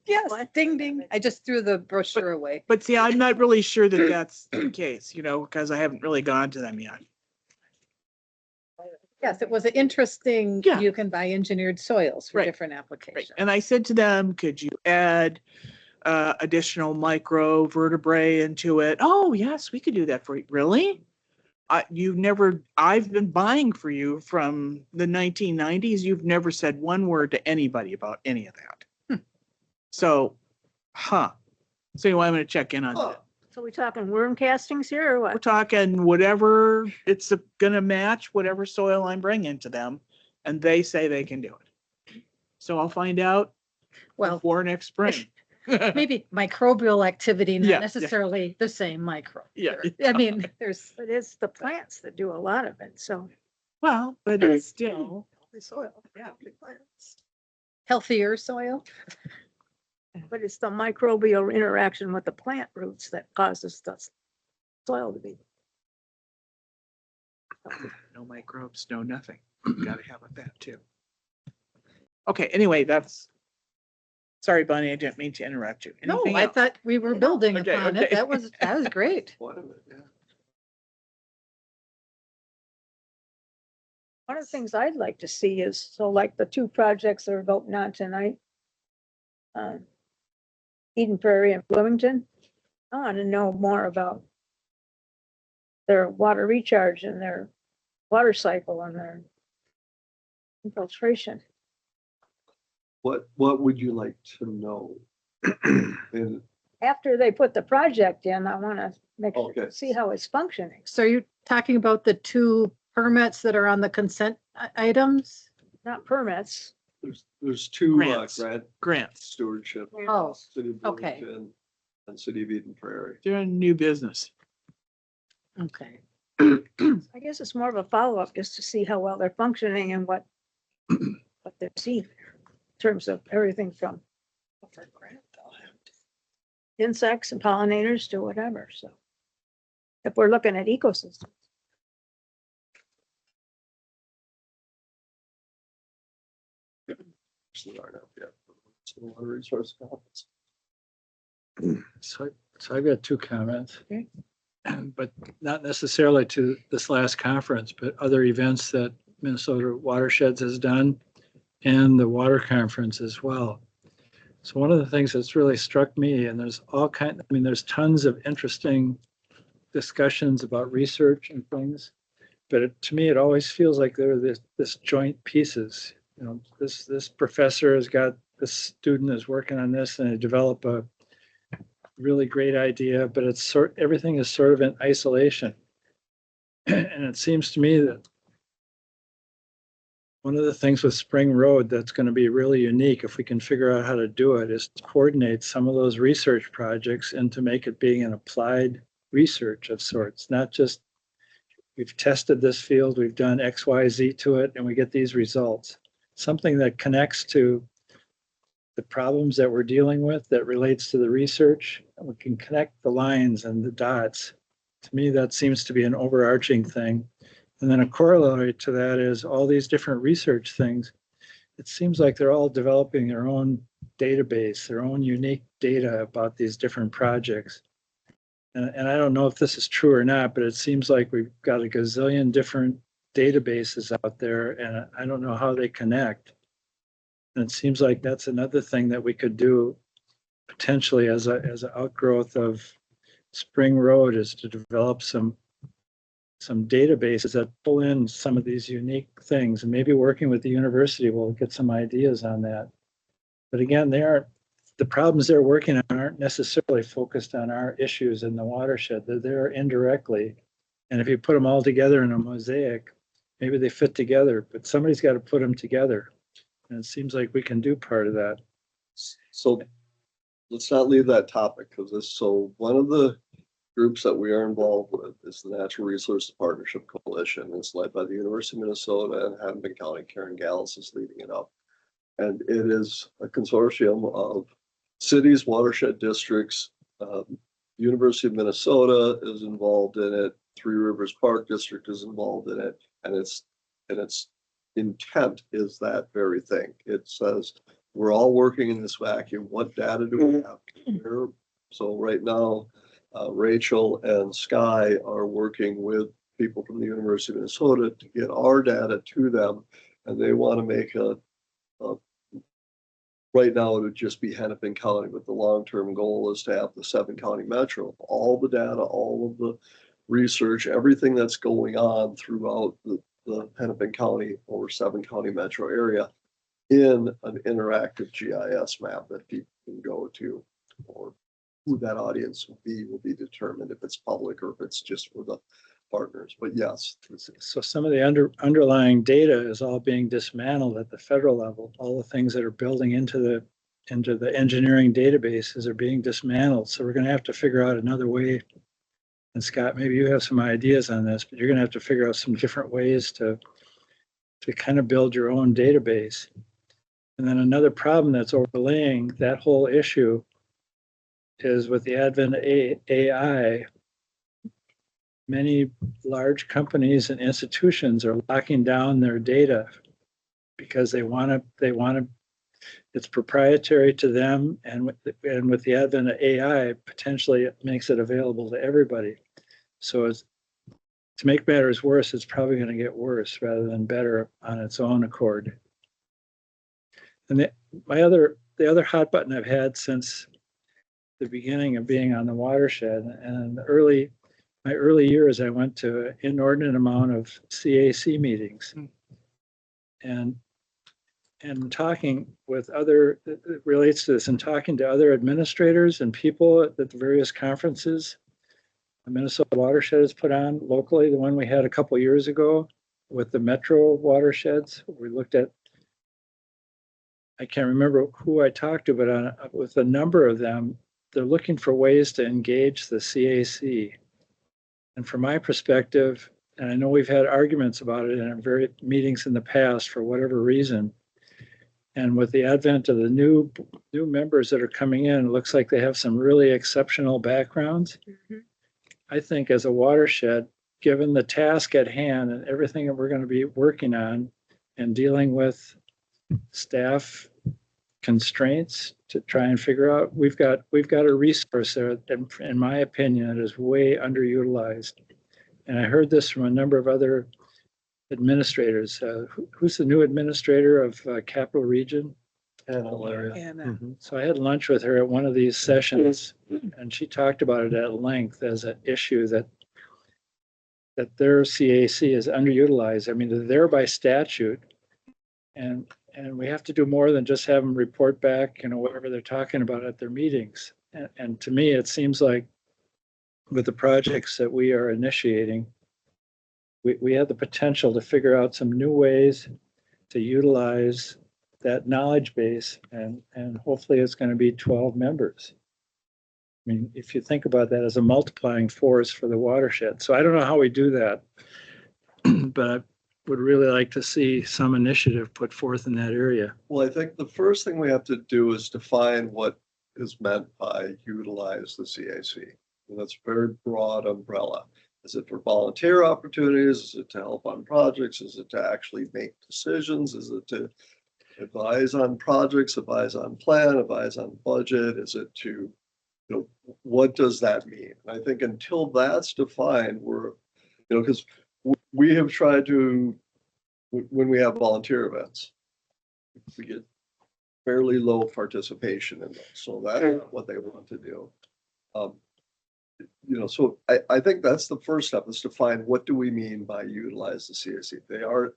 yes, ding, ding. I just threw the brochure away. But see, I'm not really sure that that's the case, because I haven't really gone to them yet. Yes, it was an interesting, Yeah. you can buy engineered soils for Right, different Right. applications. And I said to them, could you add additional micro vertebrae into it? Oh, yes, we could do that for you. Really? I've been buying for you from the 1990s. You've never said one word to anybody about any of that. So, So anyway, I'm going to check in on Huh. that. So we talking worm castings here or We're what? talking whatever, it's going to match whatever soil I'm bringing to them, and they say they can do it. So I'll find out Well, before next spring. maybe microbial activity, Yeah, not yeah. necessarily the same micro. Yeah. I mean, there's But it's the plants that do a lot of it, so. Well, but it's still, Healthy soil, yeah, healthy plants. healthier soil. But it's the microbial interaction with the plant roots that causes the soil to be. no microbes, no nothing. Got to have that too. Okay, anyway, sorry, Bonnie, I didn't mean to interrupt you. No, Anything I else? thought we were building Okay, upon it. okay. That was great. What of it, yeah. One of the things I'd like to see is, so like the two projects that are voting on tonight. Eden Prairie and Bloomington. I want to know more about their water recharge and their water cycle and their infiltration. What would you like to know? And After they put the project in, I want to Okay. see how it's functioning. So you're talking about the two permits that are on the consent items? Not permits. there's two Grants. grant Grants. stewardship. Oh, City of okay. Bloomington and City of Eden Prairie. They're in new business. okay. I guess it's more of a follow-up just to see how well they're functioning and what they're seeing in terms of everything from insects and pollinators to whatever, so. If we're looking at ecosystems. Actually aren't up yet. So water resource comments. So I've got two comments. Okay. But not necessarily to this last conference, but other events that Minnesota Watersheds has done and the water conference as well. So one of the things that's really struck me, and there's there's tons of interesting discussions about research and things, but to me, it always feels like there are this joint pieces. You know, this professor has got, this student is working on this and they develop a really great idea, but everything is sort of in isolation. And it seems to me that one of the things with Spring Road that's going to be really unique, if we can figure out how to do it, is to coordinate some of those research projects and to make it being an applied research of sorts, not just we've tested this field, we've done X, Y, Z to it, and we get these results. Something that connects to the problems that we're dealing with that relates to the research. We can connect the lines and the dots. To me, that seems to be an overarching thing. And then a corollary to that is all these different research things. It seems like they're all developing their own database, their own unique data about these different projects. And I don't know if this is true or not, but it seems like we've got a gazillion different databases out there, and I don't know how they connect. And it seems like that's another thing that we could do potentially as an outgrowth of Spring Road, is to develop some databases that pull in some of these unique things, and maybe working with the university will get some ideas on that. But again, the problems they're working on aren't necessarily focused on our issues in the watershed. They're there indirectly. And if you put them all together in a mosaic, maybe they fit together, but somebody's got to put them together. And it seems like we can do part of that. So let's not leave that topic so one of the groups that we are involved with is the Natural Resources Partnership Coalition. It's led by the University of Minnesota and Hennepin County. Karen Gallis is leading it up. And it is a consortium of cities, watershed districts. University of Minnesota is involved in it. Three Rivers Park District is involved in it. And its intent is that very thing. It says, we're all working in this vacuum. What data do we have here? So right now, Rachel and Sky are working with people from the University of Minnesota to get our data to them. And they want to make right now it would just be Hennepin County, but the long-term goal is to have the 7-county metro, all the data, all of the research, everything that's going on throughout the Hennepin County or 7-county metro area in an interactive GIS map that people can go to, or who that audience will be determined if it's public or if it's just for the partners. But yes. So some of the underlying data is all being dismantled at the federal level. All the things that are building into the engineering databases are being dismantled. So we're going to have to figure out another way. And Scott, maybe you have some ideas on this, but you're going to have to figure out some different ways to kind of build your own database. And then another problem that's overlaying that whole issue is with the advent of AI, many large companies and institutions are locking down their data because they want to, it's proprietary to them. And with the advent of AI, potentially it makes it available to everybody. So to make matters worse, it's probably going to get worse rather than better on its own accord. And the other hot button I've had since the beginning of being on the watershed, and my early years, I went to an inordinate amount of CAC meetings, and talking with other, it relates to this, and talking to other administrators and people at the various conferences the Minnesota Watershed has put on locally. The one we had a couple of years ago with the metro watersheds, we looked at, I can't remember who I talked to, but with a number of them, they're looking for ways to engage the CAC. And from my perspective, and I know we've had arguments about it in various meetings in the past for whatever reason, and with the advent of the new members that are coming in, it looks like they have some really exceptional backgrounds. Mhm. I think as a watershed, given the task at hand and everything that we're going to be working on and dealing with staff constraints to try and figure out, we've got a resource there, in my opinion, that is way underutilized. And I heard this from a number of other administrators. Who's the new administrator of Capital Region? Anna Larry. And So I had lunch with her at one of these sessions, and she talked about it at length as an issue that their CAC is underutilized. I mean, they're there by statute, and we have to do more than just have them report back, whatever they're talking about at their meetings. And to me, it seems like with the projects that we are initiating, we have the potential to figure out some new ways to utilize that knowledge base, and hopefully it's going to be 12 members. I mean, if you think about that as a multiplying force for the watershed. So I don't know how we do that, but I would really like to see some initiative put forth in that area. Well, I think the first thing we have to do is define what is meant by utilize the CAC. And that's a very broad umbrella. Is it for volunteer opportunities? Is it to help on projects? Is it to actually make decisions? Is it to advise on projects, advise on plan, advise on budget? Is it to, what does that mean? And I think until that's defined, we're, because we have tried to, when we have volunteer events, we get fairly low participation in those. So that's what they want to do. So I think that's the first step, is to find what do we mean by utilize the CAC. They are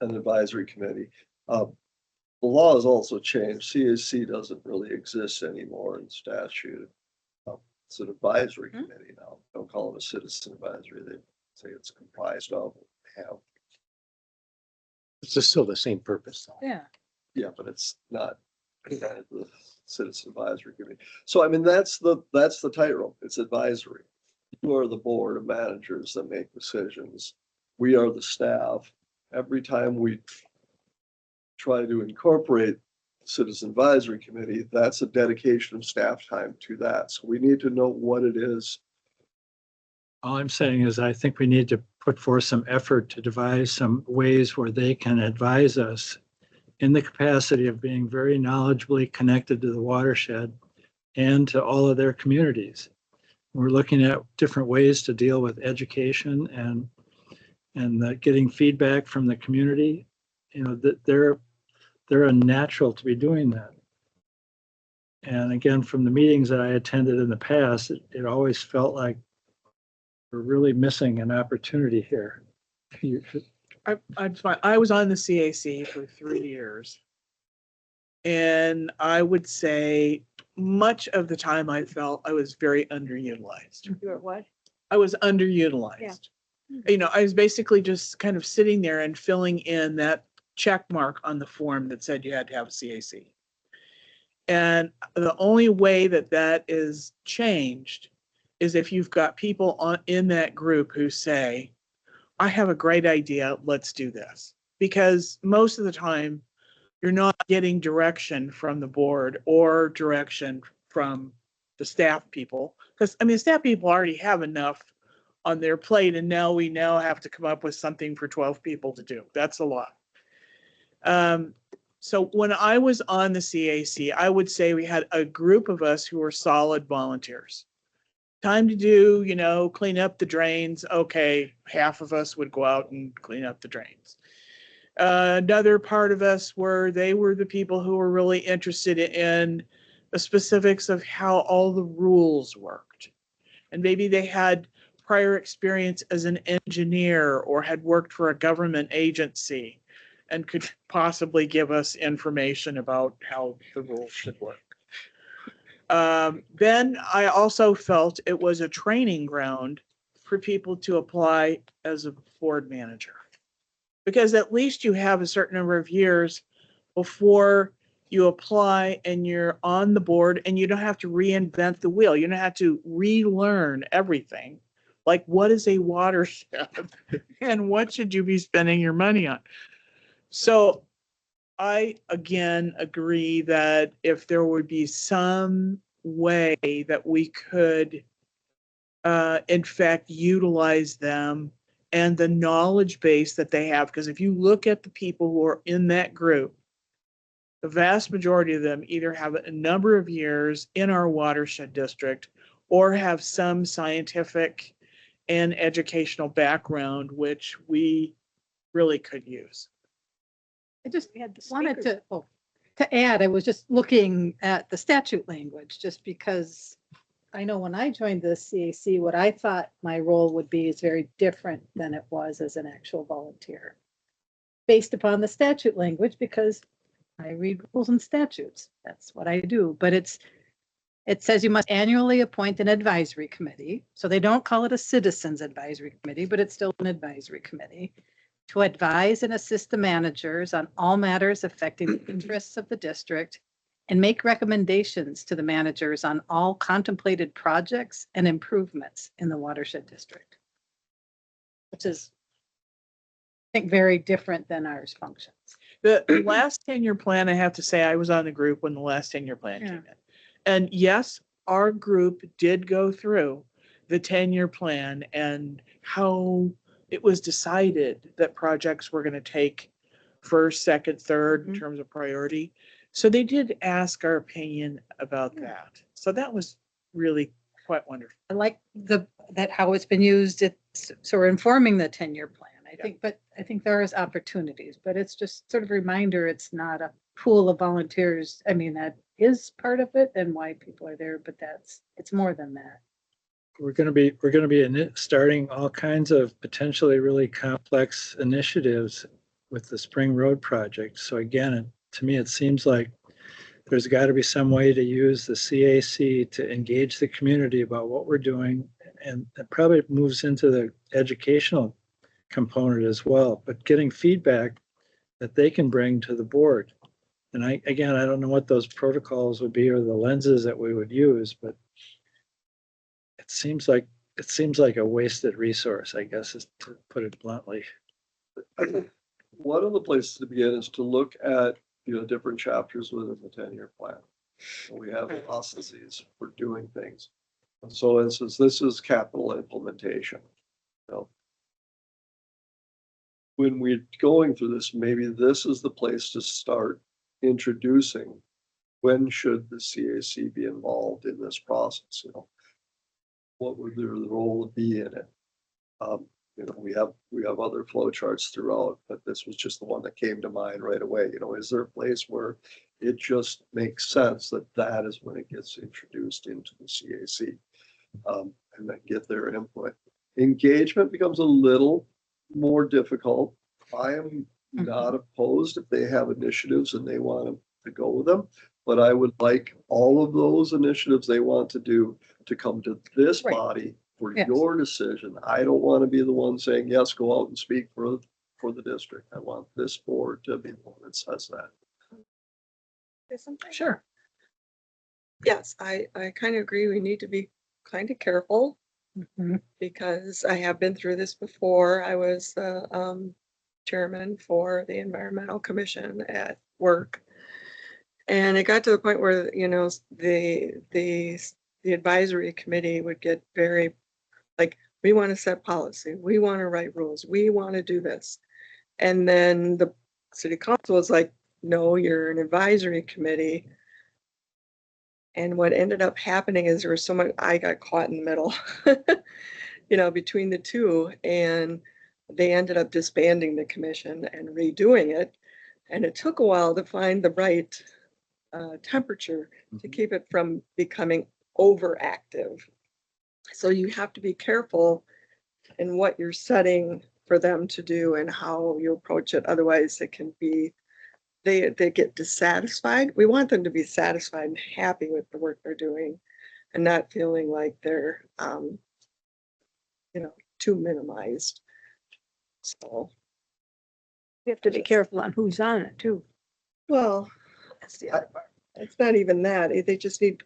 an advisory committee. The law has also changed. CAC doesn't really exist anymore in statute. It's an advisory committee now. Don't call it a citizen advisory. They say it's comprised of, have. It's just still the same purpose, though. Yeah. Yeah, but it's not the citizen advisory committee. So I mean, that's the tightrope. It's advisory. You are the board of managers that make decisions. We are the staff. Every time we try to incorporate Citizen Advisory Committee, that's a dedication of staff time to that. So we need to know what it is. All I'm saying is I think we need to put forth some effort to devise some ways where they can advise us in the capacity of being very knowledgeably connected to the watershed and to all of their communities. We're looking at different ways to deal with education and getting feedback from the community. You know, that they're a natural to be doing that. And again, from the meetings that I attended in the past, it always felt like we're really missing an opportunity here. I'm fine. I was on the CAC for 3 years. And I would say much of the time I felt I was very underutilized. You were what? I was underutilized. You know, I was basically just kind of sitting there and filling in that check mark on the form that said you had to have a CAC. And the only way that that is changed is if you've got people in that group who say, I have a great idea, let's do this. Because most of the time, you're not getting direction from the board or direction from the staff people. Because, I mean, the staff people already have enough on their plate, and now we have to come up with something for 12 people to do. That's a lot. So when I was on the CAC, I would say we had a group of us who were solid volunteers. Time to do, you know, clean up the drains. Okay, half of us would go out and clean up the drains. Another part of us they were the people who were really interested in the specifics of how all the rules worked. And maybe they had prior experience as an engineer or had worked for a government agency and could possibly give us information about how the rules should work. Then I also felt it was a training ground for people to apply as a board manager. Because at least you have a certain number of years before you apply and you're on the board and you don't have to reinvent the wheel. You don't have to relearn everything. Like, what is a watershed and what should you be spending your money on? So I, again, agree that if there would be some way that we could, in fact, utilize them and the knowledge base that they have, because if you look at the people who are in that group, the vast majority of them either have a number of years in our watershed district or have some scientific and educational background, which we really could use. I just wanted to add, I was just looking at the statute language, just because I know when I joined the CAC, what I thought my role would be is very different than it was as an actual volunteer. Based upon the statute language, because I read rules and statutes. That's what I do. But it says you must annually appoint an advisory committee. So they don't call it a citizens advisory committee, but it's still an advisory committee to advise and assist the managers on all matters affecting the interests of the district and make recommendations to the managers on all contemplated projects and improvements in the watershed district, which is, I think, very different than ours functions. The last 10-year plan, I have to say, I was on the group when the last 10-year plan came in. And yes, our group did go through the 10-year plan and how it was decided that projects were going to take first, second, third in terms of priority. So they did ask our opinion about that. So that was really quite wonderful. I like that how it's been used. It's sort of informing the 10-year plan, I think, but I think there is opportunities, but it's just sort of a reminder, it's not a pool of volunteers. I mean, that is part of it and why people are there, but it's more than that. We're going to be starting all kinds of potentially really complex initiatives with the Spring Road project. So again, to me, it seems like there's got to be some way to use the CAC to engage the community about what we're doing, and it probably moves into the educational component as well, but getting feedback that they can bring to the board. And I don't know what those protocols would be or the lenses that we would use, but it seems like a wasted resource, I guess, is to put it bluntly. one of the places to begin is to look at, different chapters within the 10-year plan. We have processes for doing things. And so for instance, this is capital implementation. When we're going through this, maybe this is the place to start introducing when should the CAC be involved in this process, what would their role be in it? We have other flow charts throughout, but this was just the one that came to mind right away. Is there a place where it just makes sense that that is when it gets introduced into the CAC, and then get their input? Engagement becomes a little more difficult. I am not opposed if they have initiatives and they want to go with them, but I would like all of those initiatives they want to do to come to this Right. body for Yes. your decision. I don't want to be the one saying, yes, go out and speak for the district. I want this board to be the one that says that. Sure. Yes, I kind of agree. We need to be kind of careful Mhm. because I have been through this before. I was the chairman for the Environmental Commission at work. And it got to the point where, the advisory committee would get very, like, we want to set policy, we want to write rules, we want to do this. And then the city council was like, no, you're an advisory committee. And what ended up happening is there was so much, I got caught in the middle, between the two. And they ended up disbanding the commission and redoing it. And it took a while to find the right temperature to keep it from becoming overactive. So you have to be careful in what you're setting for them to do and how you approach it. Otherwise, it can be, they get dissatisfied. We want them to be satisfied and happy with the work they're doing and not feeling like they're, too minimized. So, We have to be careful on who's on it too. well, that's the other part. It's not even that. They just need,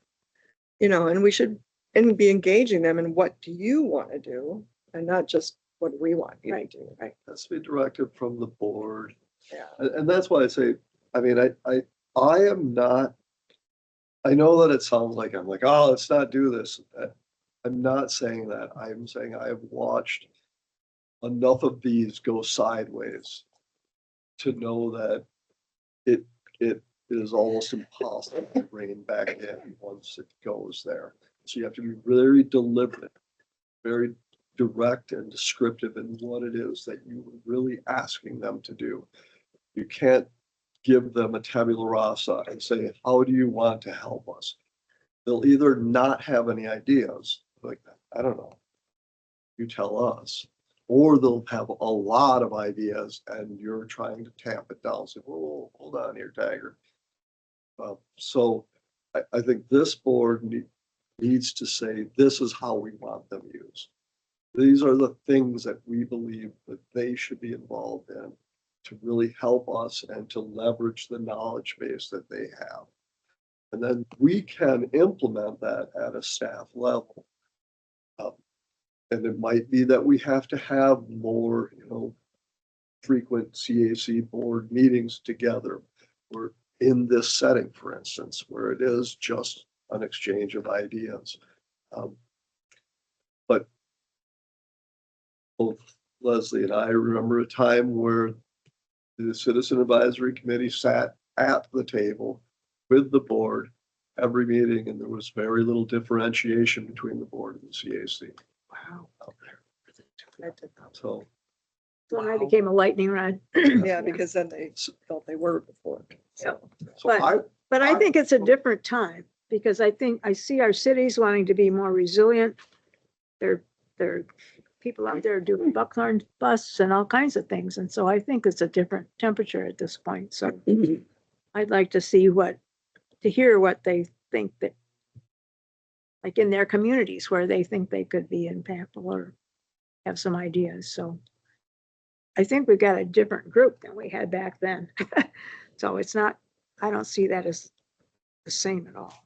and we should be engaging them in what do you want to do and not just what do we want you to do. Right. Has to be directed from the board. Yeah. And that's why I say, I mean, I am not, I know that it sounds like I'm like, oh, let's not do this. I'm not saying that. I'm saying I have watched enough of these go sideways to know that it is almost impossible to rein back in once it goes there. So you have to be very deliberate, very direct and descriptive in what it is that you are really asking them to do. You can't give them a tabula rasa and say, how do you want to help us? They'll either not have any ideas, like, I don't know, you tell us, or they'll have a lot of ideas and you're trying to tamp it down. Say, whoa, hold on here, Tiger. So I think this board needs to say, this is how we want them used. These are the things that we believe that they should be involved in to really help us and to leverage the knowledge base that they have. And then we can implement that at a staff level. And it might be that we have to have more, frequent CAC board meetings together. We're in this setting, for instance, where it is just an exchange of ideas. But both Leslie and I remember a time where the Citizen Advisory Committee sat at the table with the board every meeting, and there was very little differentiation between the board and the CAC. Wow. Out there. I did that. So, So I became a lightning rod. Yeah, because then they felt they were before. So, so But- But I think it's a different time because I think I see our cities wanting to be more resilient. There are people out there doing buckhorn busts and all kinds of things. And so I think it's a different temperature at this point. So I'd like to see to hear what they think that, like in their communities where they think they could be impactful or have some ideas. So I think we've got a different group than we had back then. So it's not, I don't see that as the same at all.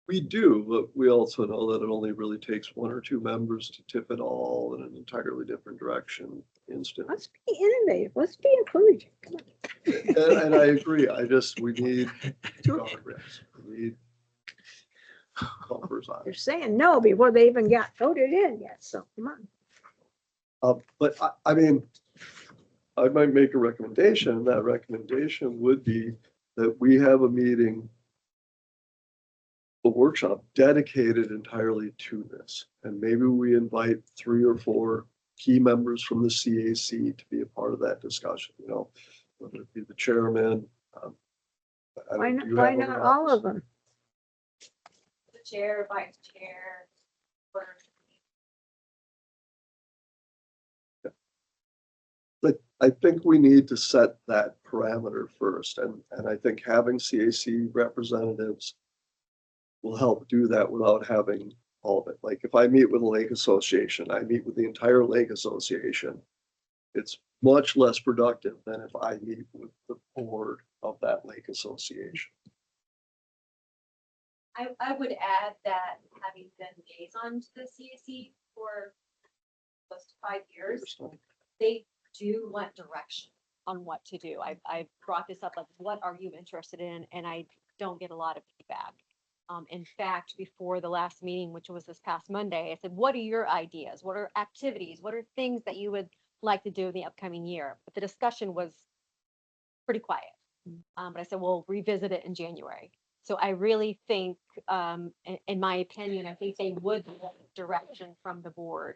we do, but we also know that it only really takes one or two members to tip it all in an entirely different direction in instance. Let's be innovative. Let's be encouraging. Come on. And I agree. We need guardrails. We need bumpers on They're it. saying no before they even got voted in yet, so come on. But I mean, I might make a recommendation. That recommendation would be that we have a meeting, a workshop dedicated entirely to this. And maybe we invite 3 or 4 key members from the CAC to be a part of that discussion, you know, whether it be the chairman. I Why don't- not, do you why have not other all options? of them? The chair, vice chair, or But I think we need to set that parameter first, and I think having CAC representatives will help do that without having all of it. Like if I meet with a lake association, I meet with the entire lake association. It's much less productive than if I meet with the board of that lake association. I would add that having been liaison to the CAC for close to 5 years, they do want direction on what to do. I've brought this up, like, what are you interested in? And I don't get a lot of feedback. In fact, before the last meeting, which was this past Monday, I said, what are your ideas? What are activities? What are things that you would like to do in the upcoming year? But the discussion was pretty quiet. But I said, we'll revisit it in January. So I really think, in my opinion, I think they would want direction from the board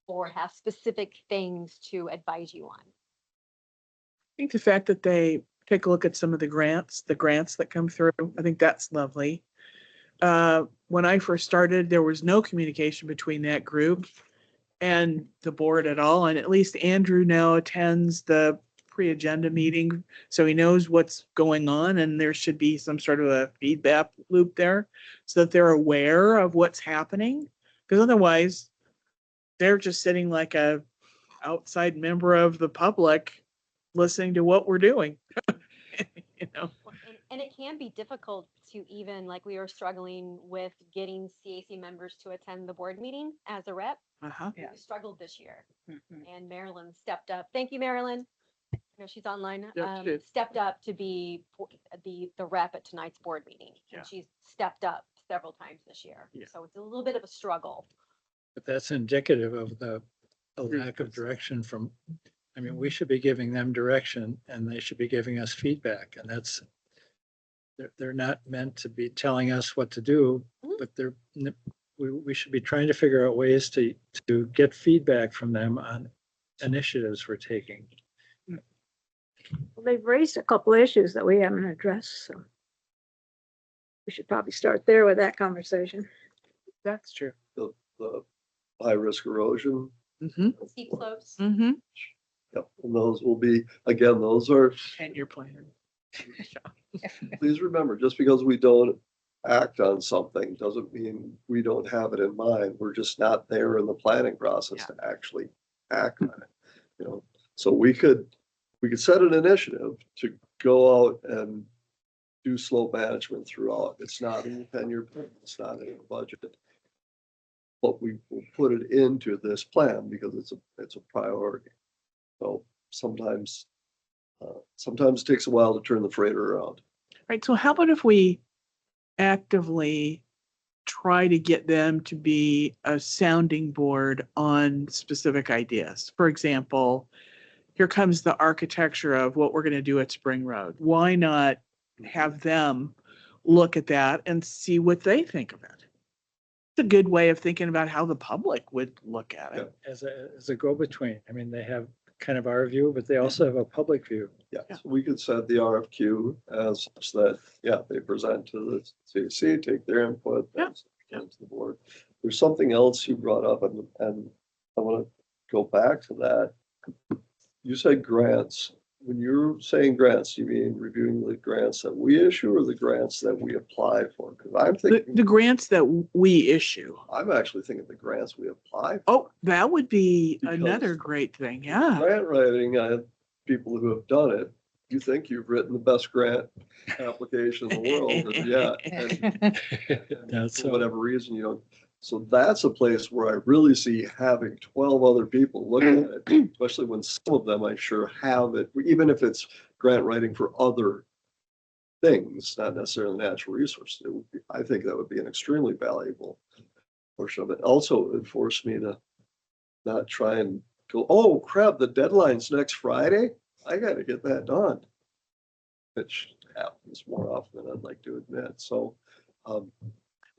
or have specific things to advise you on. I think the fact that they take a look at some of the grants that come through, I think that's lovely. When I first started, there was no communication between that group and the board at all. And at least Andrew now attends the pre-agenda meeting, so he knows what's going on, and there should be some sort of a feedback loop there so that they're aware of what's happening. Because otherwise, they're just sitting like a outside member of the public listening to what we're doing. You know? And it can be difficult to even, like, we were struggling with getting CAC members to attend the board meeting as a rep. Uh-huh. Yeah. We struggled this year, Mhm. and Marilyn stepped up. Thank you, Marilyn. I know she's online. Yep, she is. Stepped up to be the rep at tonight's board meeting. Yeah. And she's stepped up several times this year. Yeah. So it's a little bit of a struggle. But that's indicative of the lack of direction from, I mean, we should be giving them direction and they should be giving us feedback. And that's, they're not meant to be telling us what to do, Mhm. but we should be trying to figure out ways to get feedback from them on initiatives we're taking. Well, they've raised a couple of issues that we haven't addressed, so we should probably start there with that conversation. That's true. The high risk erosion. Mm-hmm. Steep slopes. Mm-hmm. Yep. And those will be, again, those are, And your plan. please remember, just because we don't act on something doesn't mean we don't have it in mind. We're just not there in the planning process to actually act on it. You know, so we could set an initiative to go out and do slope management throughout. It's not in the 10-year plan, it's not in the budget. But we will put it into this plan because it's a priority. So sometimes it takes a while to turn the freighter around. Right. So how about if we actively try to get them to be a sounding board on specific ideas? For example, here comes the architecture of what we're going to do at Spring Road. Why not have them look at that and see what they think of it? It's a good way of thinking about how the public would look at it. As a go-between, I mean, they have kind of our view, but they also have a public view. Yeah, so we could set the RFQ as such that, yeah, they present to the CAC, take their input, Yeah. then present to the board. There's something else you brought up, and I want to go back to that. You said grants. When you're saying grants, you mean reviewing the grants that we issue or the grants that we apply for? Because I'm The thinking, grants that we issue. I'm actually thinking the grants we apply. Oh, that would be Because- another great thing. Yeah. Grant writing, I have people who have done it. You think you've written the best grant application in the world, and yeah. And That's for whatever reason, you don't, So that's a place where I really see having 12 other people look at it, especially when some of them I'm sure have it, even if it's grant writing for other things, not necessarily natural resources. It would be, I think that would be an extremely valuable portion of it. Also, it forced me to not try and go, oh crap, the deadline's next Friday. I got to get that done, which happens more often than I'd like to admit. So,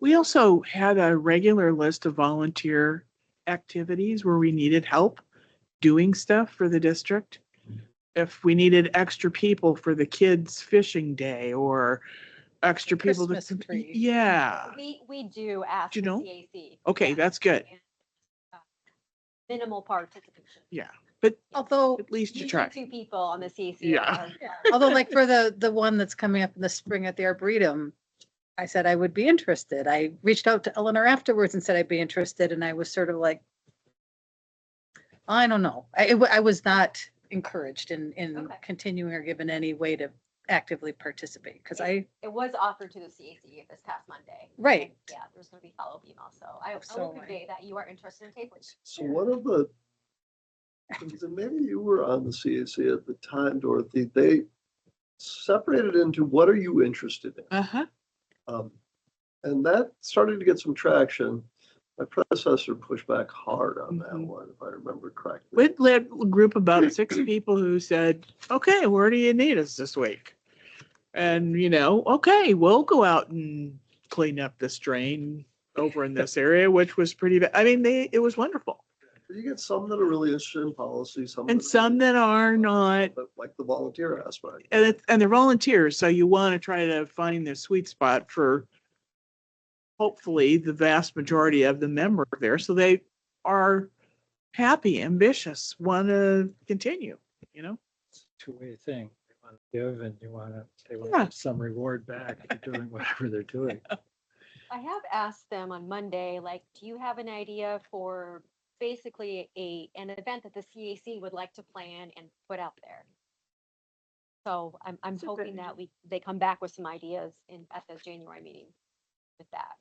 We also had a regular list of volunteer activities where we needed help doing stuff for the district. If we needed extra people for the kids fishing day or extra people to, Christmas tree. yeah, We do ask You the don't? CAC. okay, yeah, that's good. and, uh, Minimal participation. Yeah, but Although, at least you Usually try. 2 people on the CAC. Yeah. although like for the one that's coming up in the spring at the Arboretum, I said I would be interested. I reached out to Eleanor afterwards and said I'd be interested, and I was sort of like, I don't know. I was not encouraged in Okay. continuing or given any way to actively participate, because I, It was offered to the CAC this past Monday. Right. And, yeah, there's gonna be follow-up email, so I will So, convey that you are interested in tabling. so one of the things, and maybe you were on the CAC at the time, Dorothy, they separated into what are you interested in? Uh-huh. And that started to get some traction. My predecessor pushed back hard on that Mhm. one, if I remember correctly. We led a group of about 6 people who said, okay, where do you need us this week? And, okay, we'll go out and clean up this drain over in this area, which was pretty bad. I mean, it was wonderful. You get some that are really interested in policy, some. And some that are not, But like the volunteer aspect. and they're volunteers, so you want to try to find their sweet spot for hopefully the vast majority of the member there, so they are happy, ambitious, want to continue, Two-way thing. You want to give and they want Yeah. some reward back for doing whatever they're doing. I have asked them on Monday, like, do you have an idea for basically an event that the CAC would like to plan and put out there? So I'm That's a good hoping that they come back with some ideas at the January meeting with that.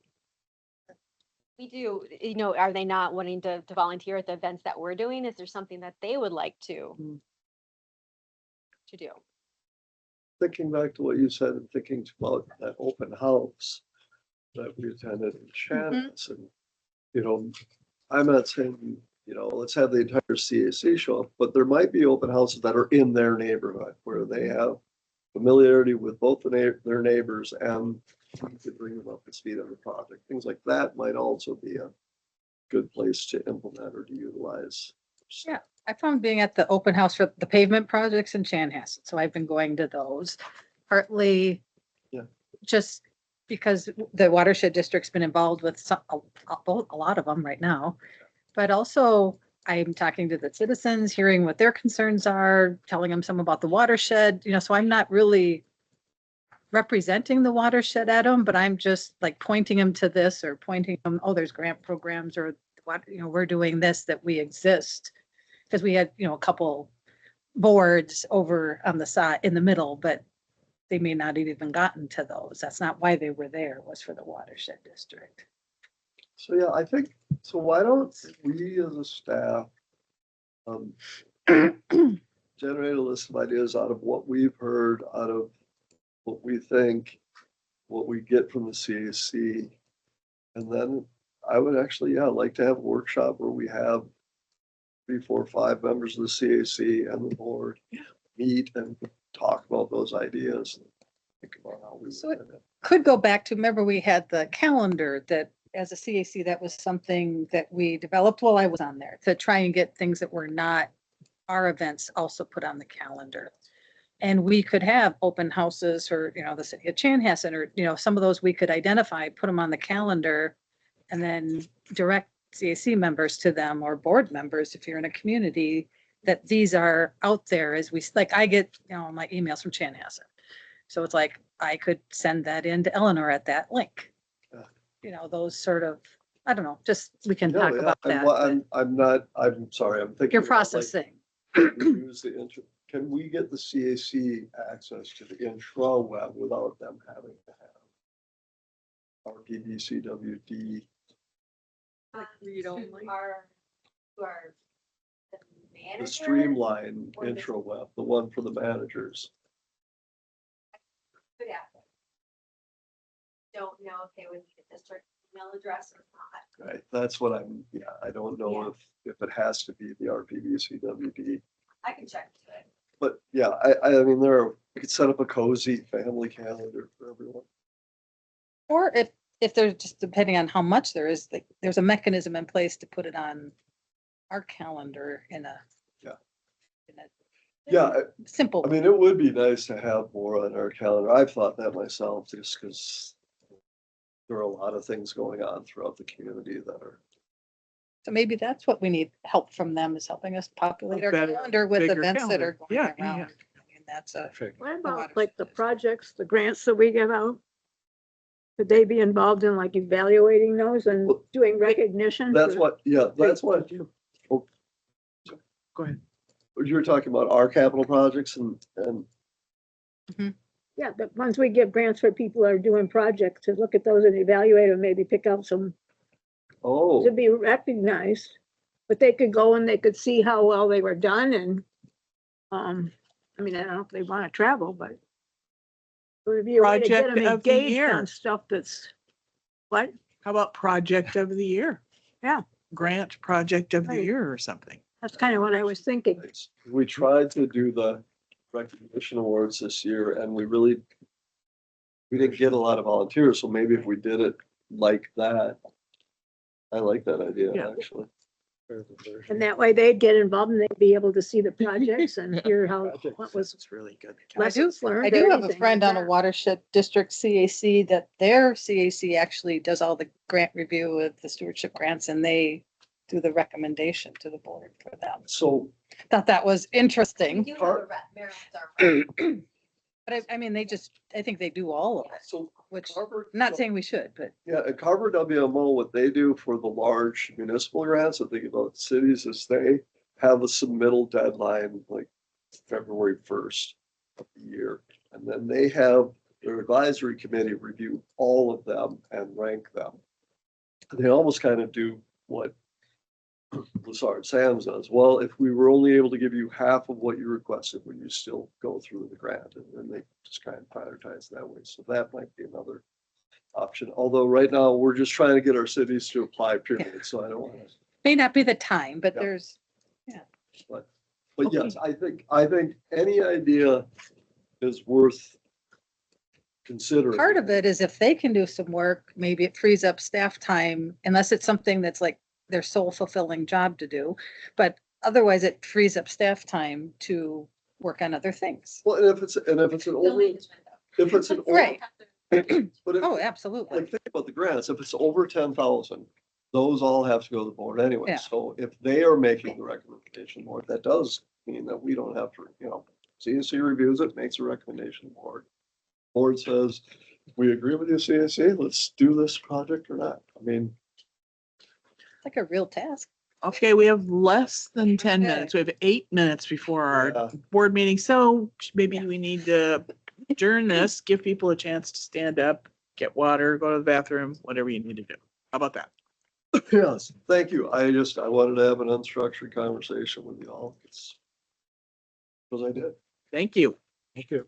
We do, are they not wanting to volunteer at the events that we're doing? Is there something that they would like to do? Thinking back to what you said and thinking about that open house that we attended in Shannon, and, I'm not saying, let's have the entire CAC show up, but there might be open houses that are in their neighborhood where they have familiarity with both their neighbors and we could bring them up to speed on the project. Things like that might also be a good place to implement or to utilize. Yeah, I found being at the open house for the pavement projects in Chanhassen, so I've been going to those. Partly Yeah. just because the watershed district's been involved with a lot of them right now. But also I'm talking to the citizens, hearing what their concerns are, telling them some about the watershed, so I'm not really representing the watershed at them, but I'm just like pointing them to this or pointing them, oh, there's grant programs or what, we're doing this, that we exist. Because we had, a couple boards over on the side in the middle, but they may not have even gotten to those. That's not why they were there, was for the watershed district. So yeah, I think, so why don't we as a staff generate a list of ideas out of what we've heard, out of what we think, what we get from the CAC. And then I would actually, like to have a workshop where we have 3, 4, 5 members of the CAC and the board meet and talk about those ideas. And think about how we. So could go back to, remember we had the calendar that as a CAC, that was something that we developed while I was on there to try and get things that were not our events also put on the calendar. And we could have open houses or, the city of Chanhassen or, some of those we could identify, put them on the calendar and then direct CAC members to them or board members, if you're in a community, that these are out there as like I get, my emails from Chanhassen. So it's like, I could send that in to Eleanor at that link. Those sort of, I don't know, just, we can talk about that. I'm sorry, I'm thinking. Your about, like, processing. use the can we get the CAC access to the intraweb without them having to have our PBCWD read only. Who are the The manager. streamline or the- intro web, the one for the managers. Could happen. Don't know if they would need a district email address or not. Right, that's what I don't know Yeah. if it has to be the RPVC WD. I can check into it. But yeah, mean, we could set up a cozy family calendar for everyone. Or if there's just depending on how much there is, like, there's a mechanism in place to put it on our calendar in a. Yeah. In a Yeah, simple. I mean, it would be nice to have more on our calendar. I've thought that myself, just because there are a lot of things going on throughout the community that are. So maybe that's what we need help from them, is helping us populate our Better, calendar with bigger events that are calendar. going Yeah, yeah, around. yeah. I mean, that's a. Perfect. What water about like the shortage. projects, the grants that we give out? Could they be involved in like evaluating those and Well, doing recognition? That's for- what, yeah, that's what Go ahead. you were talking about, our capital projects and Yeah, but once we give grants for people that are doing projects, to look at those and evaluate and maybe pick out some oh, to be recognized. But they could go and they could see how well they were done and, I mean, I don't know if they want to travel, but it would be a way to get Project them of the engaged year. on stuff that's, what? How about project of the year? Yeah. Grant project of the Right. year or something. That's kind of what I was thinking. we tried to do the recognition awards this year and we didn't get a lot of volunteers, so maybe if we did it like that. I like that idea, Yeah. actually. And that way they'd get involved and they'd be able to see the projects and hear how, what was It's really good. lessons learned. I or do have a anything friend like on a that. watershed district CAC that their CAC actually does all the grant review of the stewardship grants, and they do the recommendation to the board for them. So, Thought that was We interesting, do have a rep, Maryland's our rep. but I mean, I think they do all of it, so which, Harvard. I'm not saying we should, but Yeah, at Carver WMO, what they do for the large municipal grants, I think about cities, is they have a submittal deadline like February 1st of the year. And then they have their advisory committee review all of them and rank them. They almost kind of do what Lassard Sands does. Well, if we were only able to give you half of what you requested, would you still go through the grant? And then they just kind of prioritize that way. So that might be another option. Although right now, we're just trying to get our cities to apply, period. So I don't want to, may not be the time, but Yeah. there's, but yes, I think any idea is worth considering. part of it is if they can do some work, maybe it frees up staff time, unless it's something that's like their sole fulfilling job to do. But otherwise it frees up staff time to work on other things. Well, and if it's an Still over, management, though. if it's an. over- Right. But if, Oh, absolutely. like, think about the grants, if it's over 10,000, those all have to go to the board anyway. Yeah. So if they are making the recommendation board, that does mean that we don't have to, CSC reviews it, makes a recommendation board. Board says, we agree with you, CSC, let's do this project or not. I mean, It's like a real task. Okay, we have less than 10 Okay. minutes. We have 8 minutes before our yeah, board meeting. So maybe we need to adjourn this, give people a chance to stand up, get water, go to the bathroom, whatever you need to do. How about that? yes, thank you. I wanted to have an unstructured conversation with you all. Because I did. Thank you. Thank you.